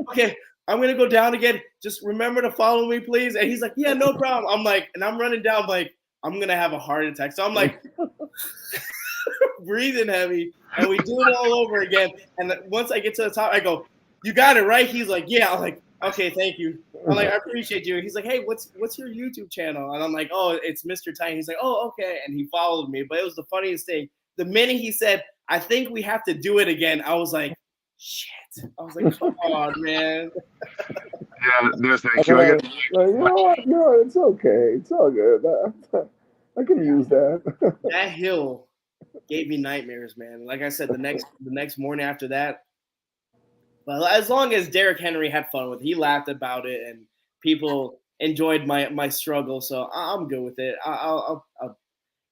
okay, I'm going to go down again. Just remember to follow me, please. And he's like, yeah, no problem. I'm like, and I'm running down, like, I'm going to have a heart attack. So I'm like, breathing heavy. And we do it all over again. And once I get to the top, I go, you got it, right? He's like, yeah. I'm like, okay, thank you. I'm like, I appreciate you. He's like, hey, what's your YouTube channel? And I'm like, oh, it's Mr. Tiny. He's like, oh, okay. And he followed me. But it was the funniest thing. The minute he said, I think we have to do it again, I was like, shit. I was like, come on, man. Yeah, no, thank you. You know, it's okay. It's all good. I can use that. That hill gave me nightmares, man. Like I said, the next morning after that, well, as long as Derrick Henry had fun with it, he laughed about it, and people enjoyed my struggle, so I'm good with it.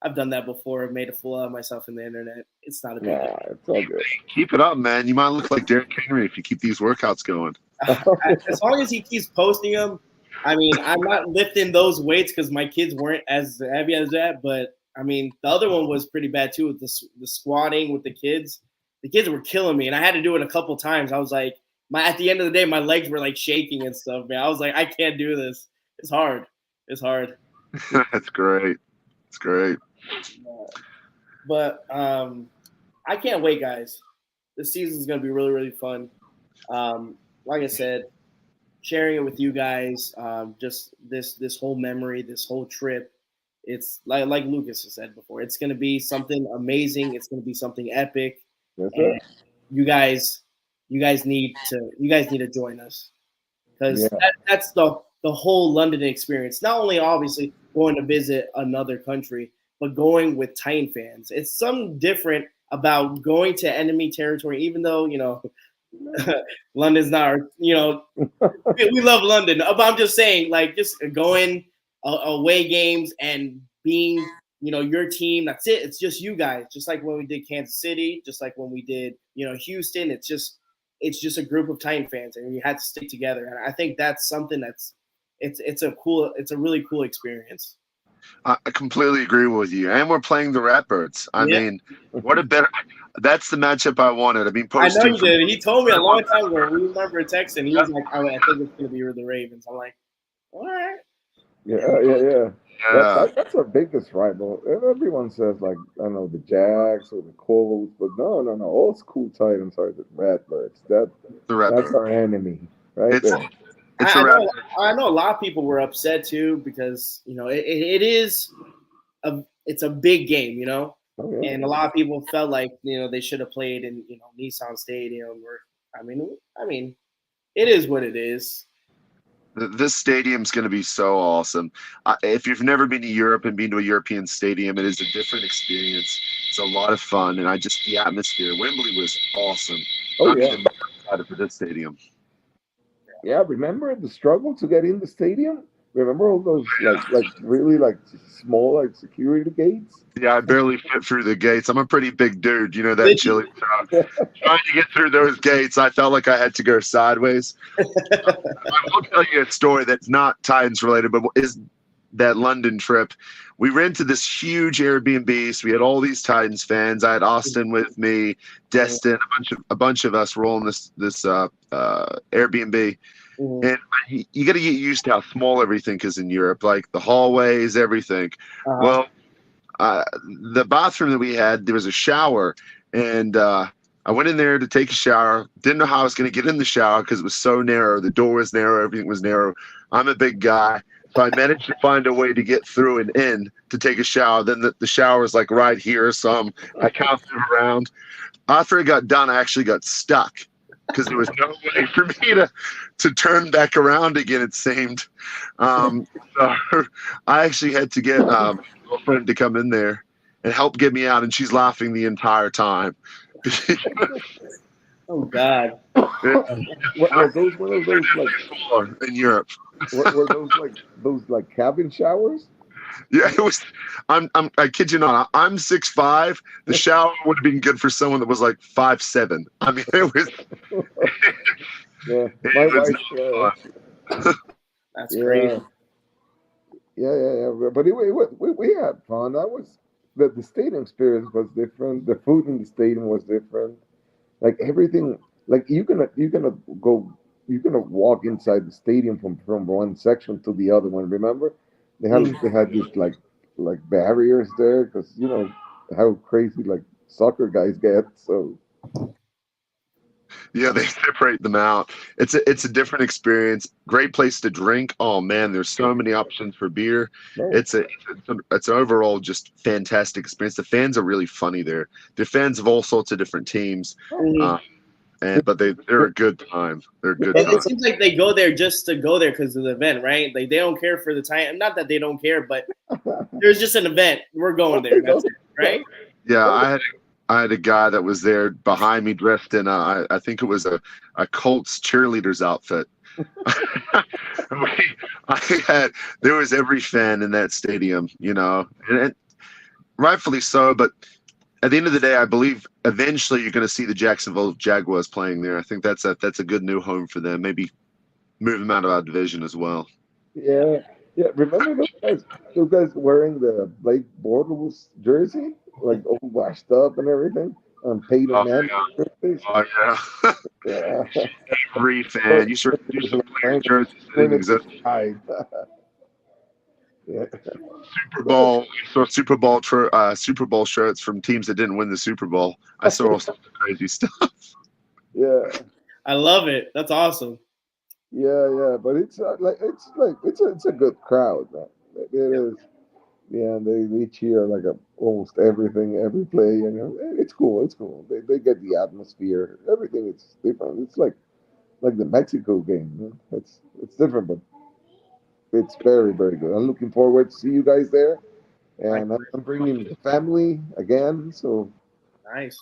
I've done that before. I've made a fool out of myself in the internet. It's not a big deal. It's all good. Keep it up, man. You might look like Derrick Henry if you keep these workouts going. As long as he keeps posting them. I mean, I'm not lifting those weights because my kids weren't as heavy as that, but I mean, the other one was pretty bad too with the squatting with the kids. The kids were killing me, and I had to do it a couple times. I was like, at the end of the day, my legs were like shaking and stuff, man. I was like, I can't do this. It's hard. It's hard. That's great. It's great. But I can't wait, guys. This season is going to be really, really fun. Like I said, sharing it with you guys, just this whole memory, this whole trip. It's like Lucas has said before. It's going to be something amazing. It's going to be something epic. And you guys need to join us because that's the whole London experience. Not only obviously going to visit another country, but going with Titan fans. It's something different about going to enemy territory, even though, you know, London's not our, you know, we love London. But I'm just saying, like, just going away games and being, you know, your team. That's it. It's just you guys. Just like when we did Kansas City, just like when we did, you know, Houston. It's just a group of Titan fans, and you had to stick together. And I think that's something it's a really cool experience. I completely agree with you. And we're playing the Ratbirds. I mean, what a better – that's the matchup I wanted. I mean, I know you did. He told me a long time ago. We remember texting. He was like, I think it's going to be the Ravens. I'm like, all right. Yeah. That's our biggest rival. Everyone says, like, I don't know, the Jags or the Colts, but no. Old school Titans are the Ratbirds. That's our enemy, right there. I know a lot of people were upset too because, you know, it's a big game, you know, and a lot of people felt like, you know, they should have played in, you know, Nissan Stadium. I mean, it is what it is. This stadium's going to be so awesome. If you've never been to Europe and been to a European stadium, it is a different experience. It's a lot of fun, and the atmosphere. Wembley was awesome. I'm excited for this stadium. Yeah, remember the struggle to get in the stadium? Remember all those like really like small like security gates? Yeah, I barely fit through the gates. I'm a pretty big dude, you know that chili truck. Trying to get through those gates, I felt like I had to go sideways. I will tell you a story that's not Titans related, but is that London trip. We rented this huge Airbnb, so we had all these Titans fans. I had Austin with me, Destin, a bunch of us were all in this Airbnb. And you got to get used to how small everything is in Europe, like the hallways, everything. Well, the bathroom that we had, there was a shower, and I went in there to take a shower. Didn't know how I was going to get in the shower because it was so narrow. The door was narrow. Everything was narrow. I'm a big guy. So I managed to find a way to get through and in to take a shower. Then the shower was like right here. So I counted around. After it got done, I actually got stuck because there was no way for me to turn back around again, it seemed. So I actually had to get a friend to come in there and help get me out. And she's laughing the entire time. Oh, God. Were those one of those like in Europe? Were those like cabin showers? Yeah, it was. I kid you not. I'm 6'5". The shower would have been good for someone that was like 5'7". I mean, it was. Yeah, my wife. That's great. yeah. But we had fun. That was the stadium experience was different. The food in the stadium was different. Like everything, like you're gonna go, you're gonna walk inside the stadium from one section to the other one. Remember, they had these like barriers there because you know how crazy like soccer guys get. So Yeah, they separate them out. It's a different experience. Great place to drink. Oh man, there's so many options for beer. no, It's an overall just fantastic experience. The fans are really funny there. They're fans of all sorts of different teams, Mhm. uh, but they're a good time. They're a good It time. seems like they go there just to go there because of the event, right? Like they don't care for the time. Not that they don't care, but there's just an event. We're going there. That's it, right? Yeah, I had a guy that was there behind me dressed in I think it was a Colts cheerleader's outfit. There was every fan in that stadium, and rightfully so. But at the end of the day, I believe eventually you're going to see the Jacksonville Jaguars playing there. I think that's a good new home for them. Maybe move them out of our division as well. yeah, yeah. Remember those guys wearing the Blake Bortles jersey, like all washed up and everything, Peyton Oh Manning yeah, jerseys. oh yeah. Yeah. Every fan. You should play jerseys that didn't exist. Hide. Yeah. Super Bowl. I saw Super Bowl shirts from teams that didn't win the Super Bowl. I saw all sorts of crazy stuff. Yeah. I love it. That's awesome. Yeah. But it's a good crowd, man. It is. Yeah, they cheer like almost everything, every play, and it's cool. It's cool. They get the atmosphere. Everything is different. It's like the Mexico game. It's different, but it's very very good. I'm looking forward to see you guys there, and I'm bringing the family again. Nice.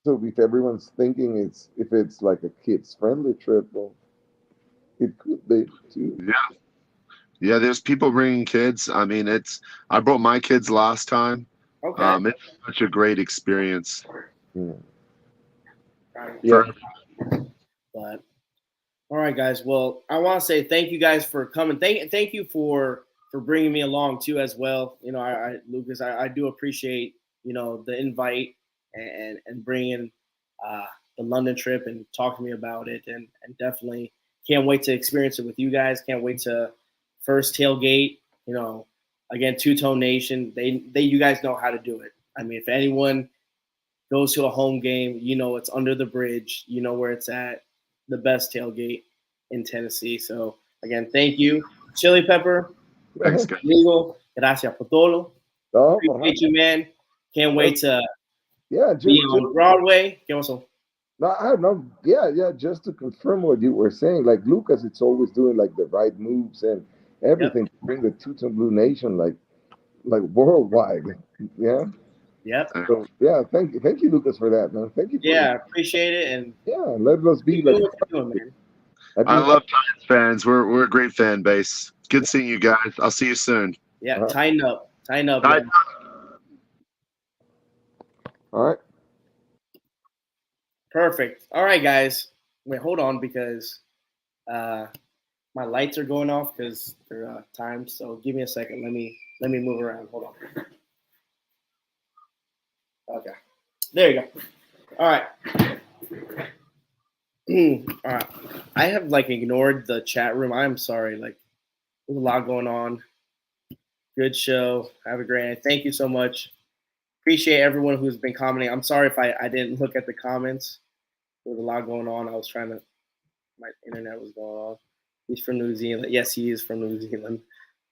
So if everyone's thinking if it's like a kids friendly trip, well, it could be too. Yeah, yeah. There's people bringing kids. I mean, I brought my kids last time. Okay. It's such a great experience. Yeah. For, Yeah. but all right, guys. Well, I want to say thank you guys for coming. Thank you for bringing me along too as well. Lucas, I do appreciate the invite and bringing uh, the London trip and talk to me about it and definitely can't wait to experience it with you guys. Can't wait to first tailgate. Again, Two Tone Nation. You guys know how to do it. I mean, if anyone goes to a home game, it's under the bridge. You know where it's at. The best tailgate in Tennessee. So again, thank you, Chili Pepper. Thanks, guys. Amigo, gracias por todo. Oh, Appreciate you, man. Can't wait to yeah, be on Broadway. ¿Qué pasó? no, I don't know. Yeah. Just to confirm what you were saying, like Lucas, it's always doing like the right moves and everything to bring the Tucson Blue Nation like worldwide. Yeah. Yep. So yeah, thank you, Lucas, for that, man. Thank you. Yeah, appreciate it, and let us be like. Man. I love Titans fans. We're a great fan base. Good seeing you guys. I'll see you soon. Yeah, tighten up. Tighten All right. Perfect. All right, guys. Wait, hold on, because my lights are going off because they're timed. So give me a second. Let me move around. Hold on. Okay. There you go. All right. All right. I have ignored the chat room. I'm sorry. There's a lot going on. Good show. Have a great night. Thank you so much. Appreciate everyone who's been commenting. I'm sorry if I didn't look at the comments. There was a lot going on. My internet was going off. He's from New Zealand. Yes, he is from New Zealand.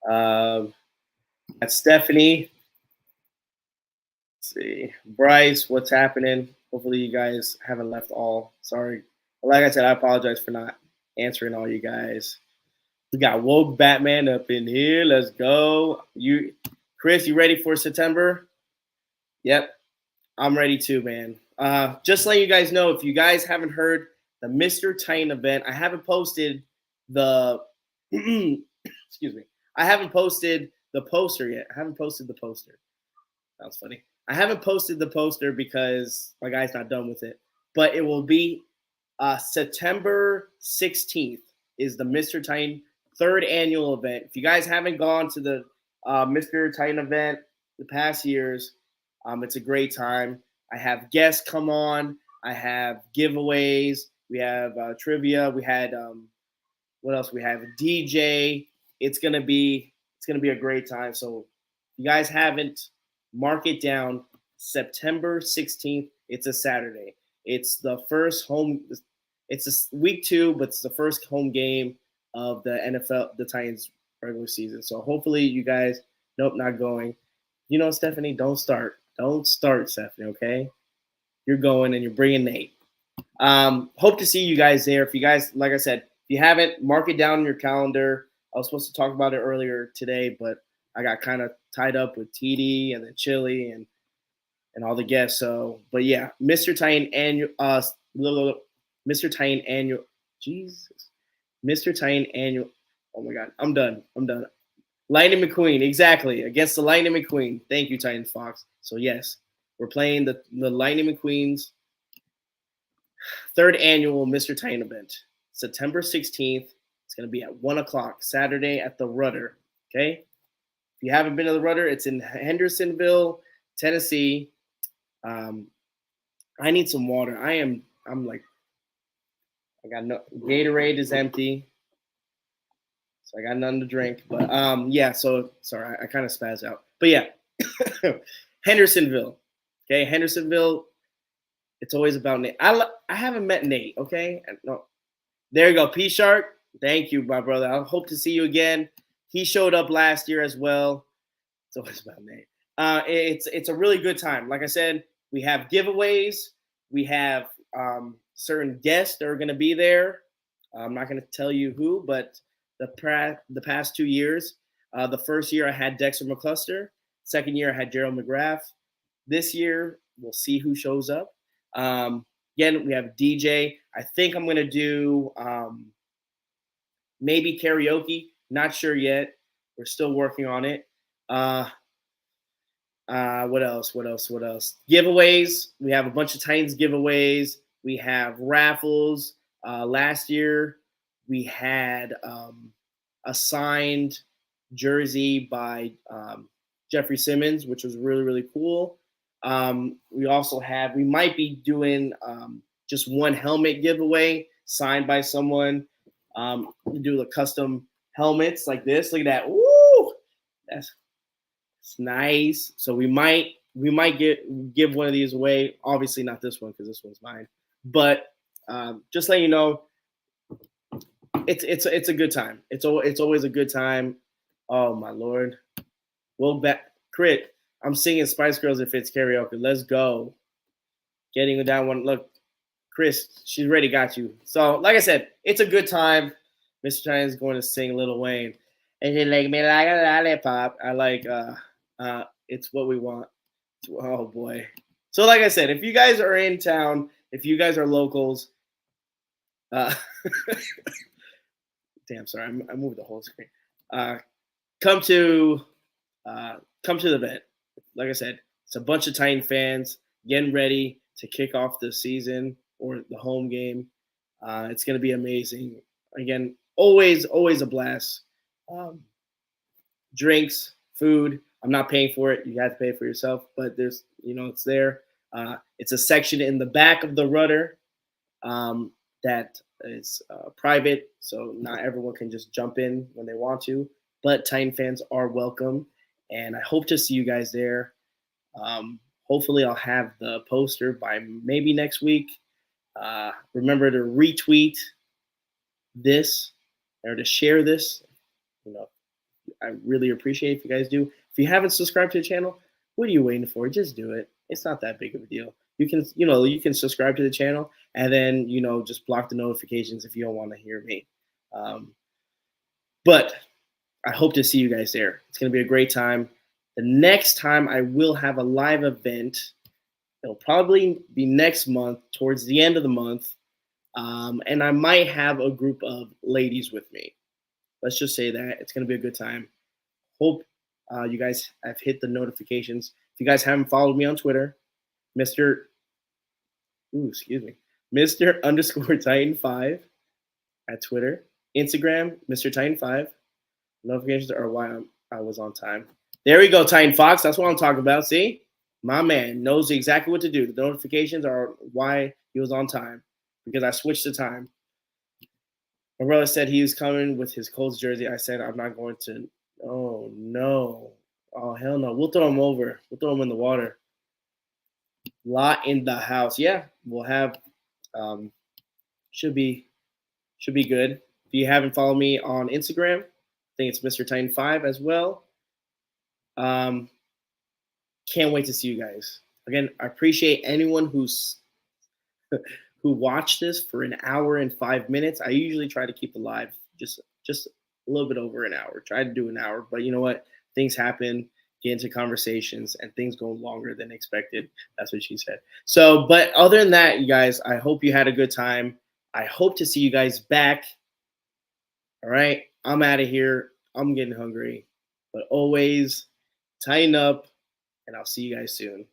That's Stephanie. Let's see. Bryce, what's happening? Hopefully you guys haven't left all. Sorry. Like I said, I apologize for not answering all you guys. We got Woke Batman up in here. Let's go. Chris, you ready for September? Yep. I'm ready too, man. Just letting you guys know, if you guys haven't heard the Mr. Titan event, I haven't posted the excuse me. I haven't posted the poster yet. I haven't posted the poster. Sounds funny. I haven't posted the poster because my guy's not done with it. But it will be September 16th is the Mr. Titan third annual event. If you guys haven't gone to the Mr. Titan event the past years. It's a great time. I have guests come on. I have giveaways. We have trivia. We had what else? We have DJ. It's gonna be a great time. So if you guys haven't, mark it down. September 16th. It's a Saturday. It's the first home. It's week 2, but it's the first home game of the NFL, the Titans regular season. So hopefully you guys. Nope, not going. You know, Stephanie, don't start. Don't start, Stephanie. Okay, you're going and you're bringing Nate. Hope to see you guys there. If you guys, like I said, if you haven't, mark it down in your calendar. I was supposed to talk about it earlier today, but I got kind of tied up with TD and then Chili and all the guests. So, but yeah, Mr. Titan annual, Mr. Titan annual, Jesus, Mr. Titan annual. Oh my God, I'm done. Lightning McQueen, exactly, against the Lightning McQueen. Thank you, Titan Fox. So yes, we're playing the Lightning McQueen's 3rd annual Mr. Titan event, September 16th. It's going to be at 1 o'clock Saturday at the Rudder. Okay, if you haven't been to the Rudder, it's in Hendersonville, Tennessee. I need some water. I'm like, I got no Gatorade is empty. So I got nothing to drink, but yeah. So sorry, I kind of spazzed out. But yeah, Hendersonville. Okay, Hendersonville. It's always about Nate. I haven't met Nate. Okay, no. There you go, P Shark. Thank you, my brother. I hope to see you again. He showed up last year as well. It's always about Nate. It's a really good time. Like I said, we have giveaways. We have certain guests that are going to be there. I'm not going to tell you who, but the past 2 years. The first year I had Dexter McCluster. Second year I had Gerald McGrath. This year we'll see who shows up. Again, we have DJ. I think I'm gonna do maybe karaoke. Not sure yet. We're still working on it. What else? Giveaways. We have a bunch of Titans giveaways. We have raffles. Last year we had a signed jersey by Jeffrey Simmons, which was really, really cool. We might be doing just one helmet giveaway signed by someone. We do the custom helmets like this. Look at that. Woo! That's nice. So we might give one of these away. Obviously not this one because this one's mine. But just let you know, it's a good time. It's always a good time. Oh my Lord. Well, Crit, I'm singing Spice Girls if it's karaoke. Let's go. Getting that one. Look, Chris, she's already got you. So, like I said, it's a good time. Mr. Titan is going to sing Lil Wayne. And he like me like a lollipop. I like it's what we want. Oh boy. So like I said, if you guys are in town, if you guys are locals, damn, sorry, I moved the whole screen. Come to the event. Like I said, it's a bunch of Titan fans getting ready to kick off the season or the home game. It's going to be amazing. Again, always a blast. Drinks, food. I'm not paying for it. You have to pay for yourself, but there's, it's there. It's a section in the back of the Rudder that is private, so not everyone can just jump in when they want to. But Titan fans are welcome, and I hope to see you guys there. Hopefully, I'll have the poster by maybe next week. Remember to retweet this or to share this. I really appreciate it if you guys do. If you haven't subscribed to the channel, what are you waiting for? Just do it. It's not that big of a deal. You can subscribe to the channel and then, just block the notifications if you don't want to hear me. But I hope to see you guys there. It's going to be a great time. The next time I will have a live event, it'll probably be next month, towards the end of the month. And I might have a group of ladies with me. Let's just say that. It's going to be a good time. Hope you guys have hit the notifications. If you guys haven't followed me on Twitter, Mr. _Titan5 at Twitter. Instagram, Mr. Titan5. Notifications are why I was on time. There we go, Titan Fox. That's what I'm talking about. See? My man knows exactly what to do. The notifications are why he was on time, because I switched the time. My brother said he was coming with his Colts jersey. I said, I'm not going to. Oh, no. Oh, hell no. We'll throw him over. We'll throw him in the water. Lot in the house. Yeah, we'll have should be good. If you haven't followed me on Instagram, I think it's Mr. Titan 5 as well. Can't wait to see you guys. Again, I appreciate anyone who watched this for an hour and 5 minutes. I usually try to keep the live just a little bit over an hour. Try to do an hour, but you know what? Things happen, get into conversations, and things go longer than expected. That's what she said. So, but other than that, you guys, I hope you had a good time. I hope to see you guys back. All right, I'm out of here. I'm getting hungry, but always tighten up, and I'll see you guys soon.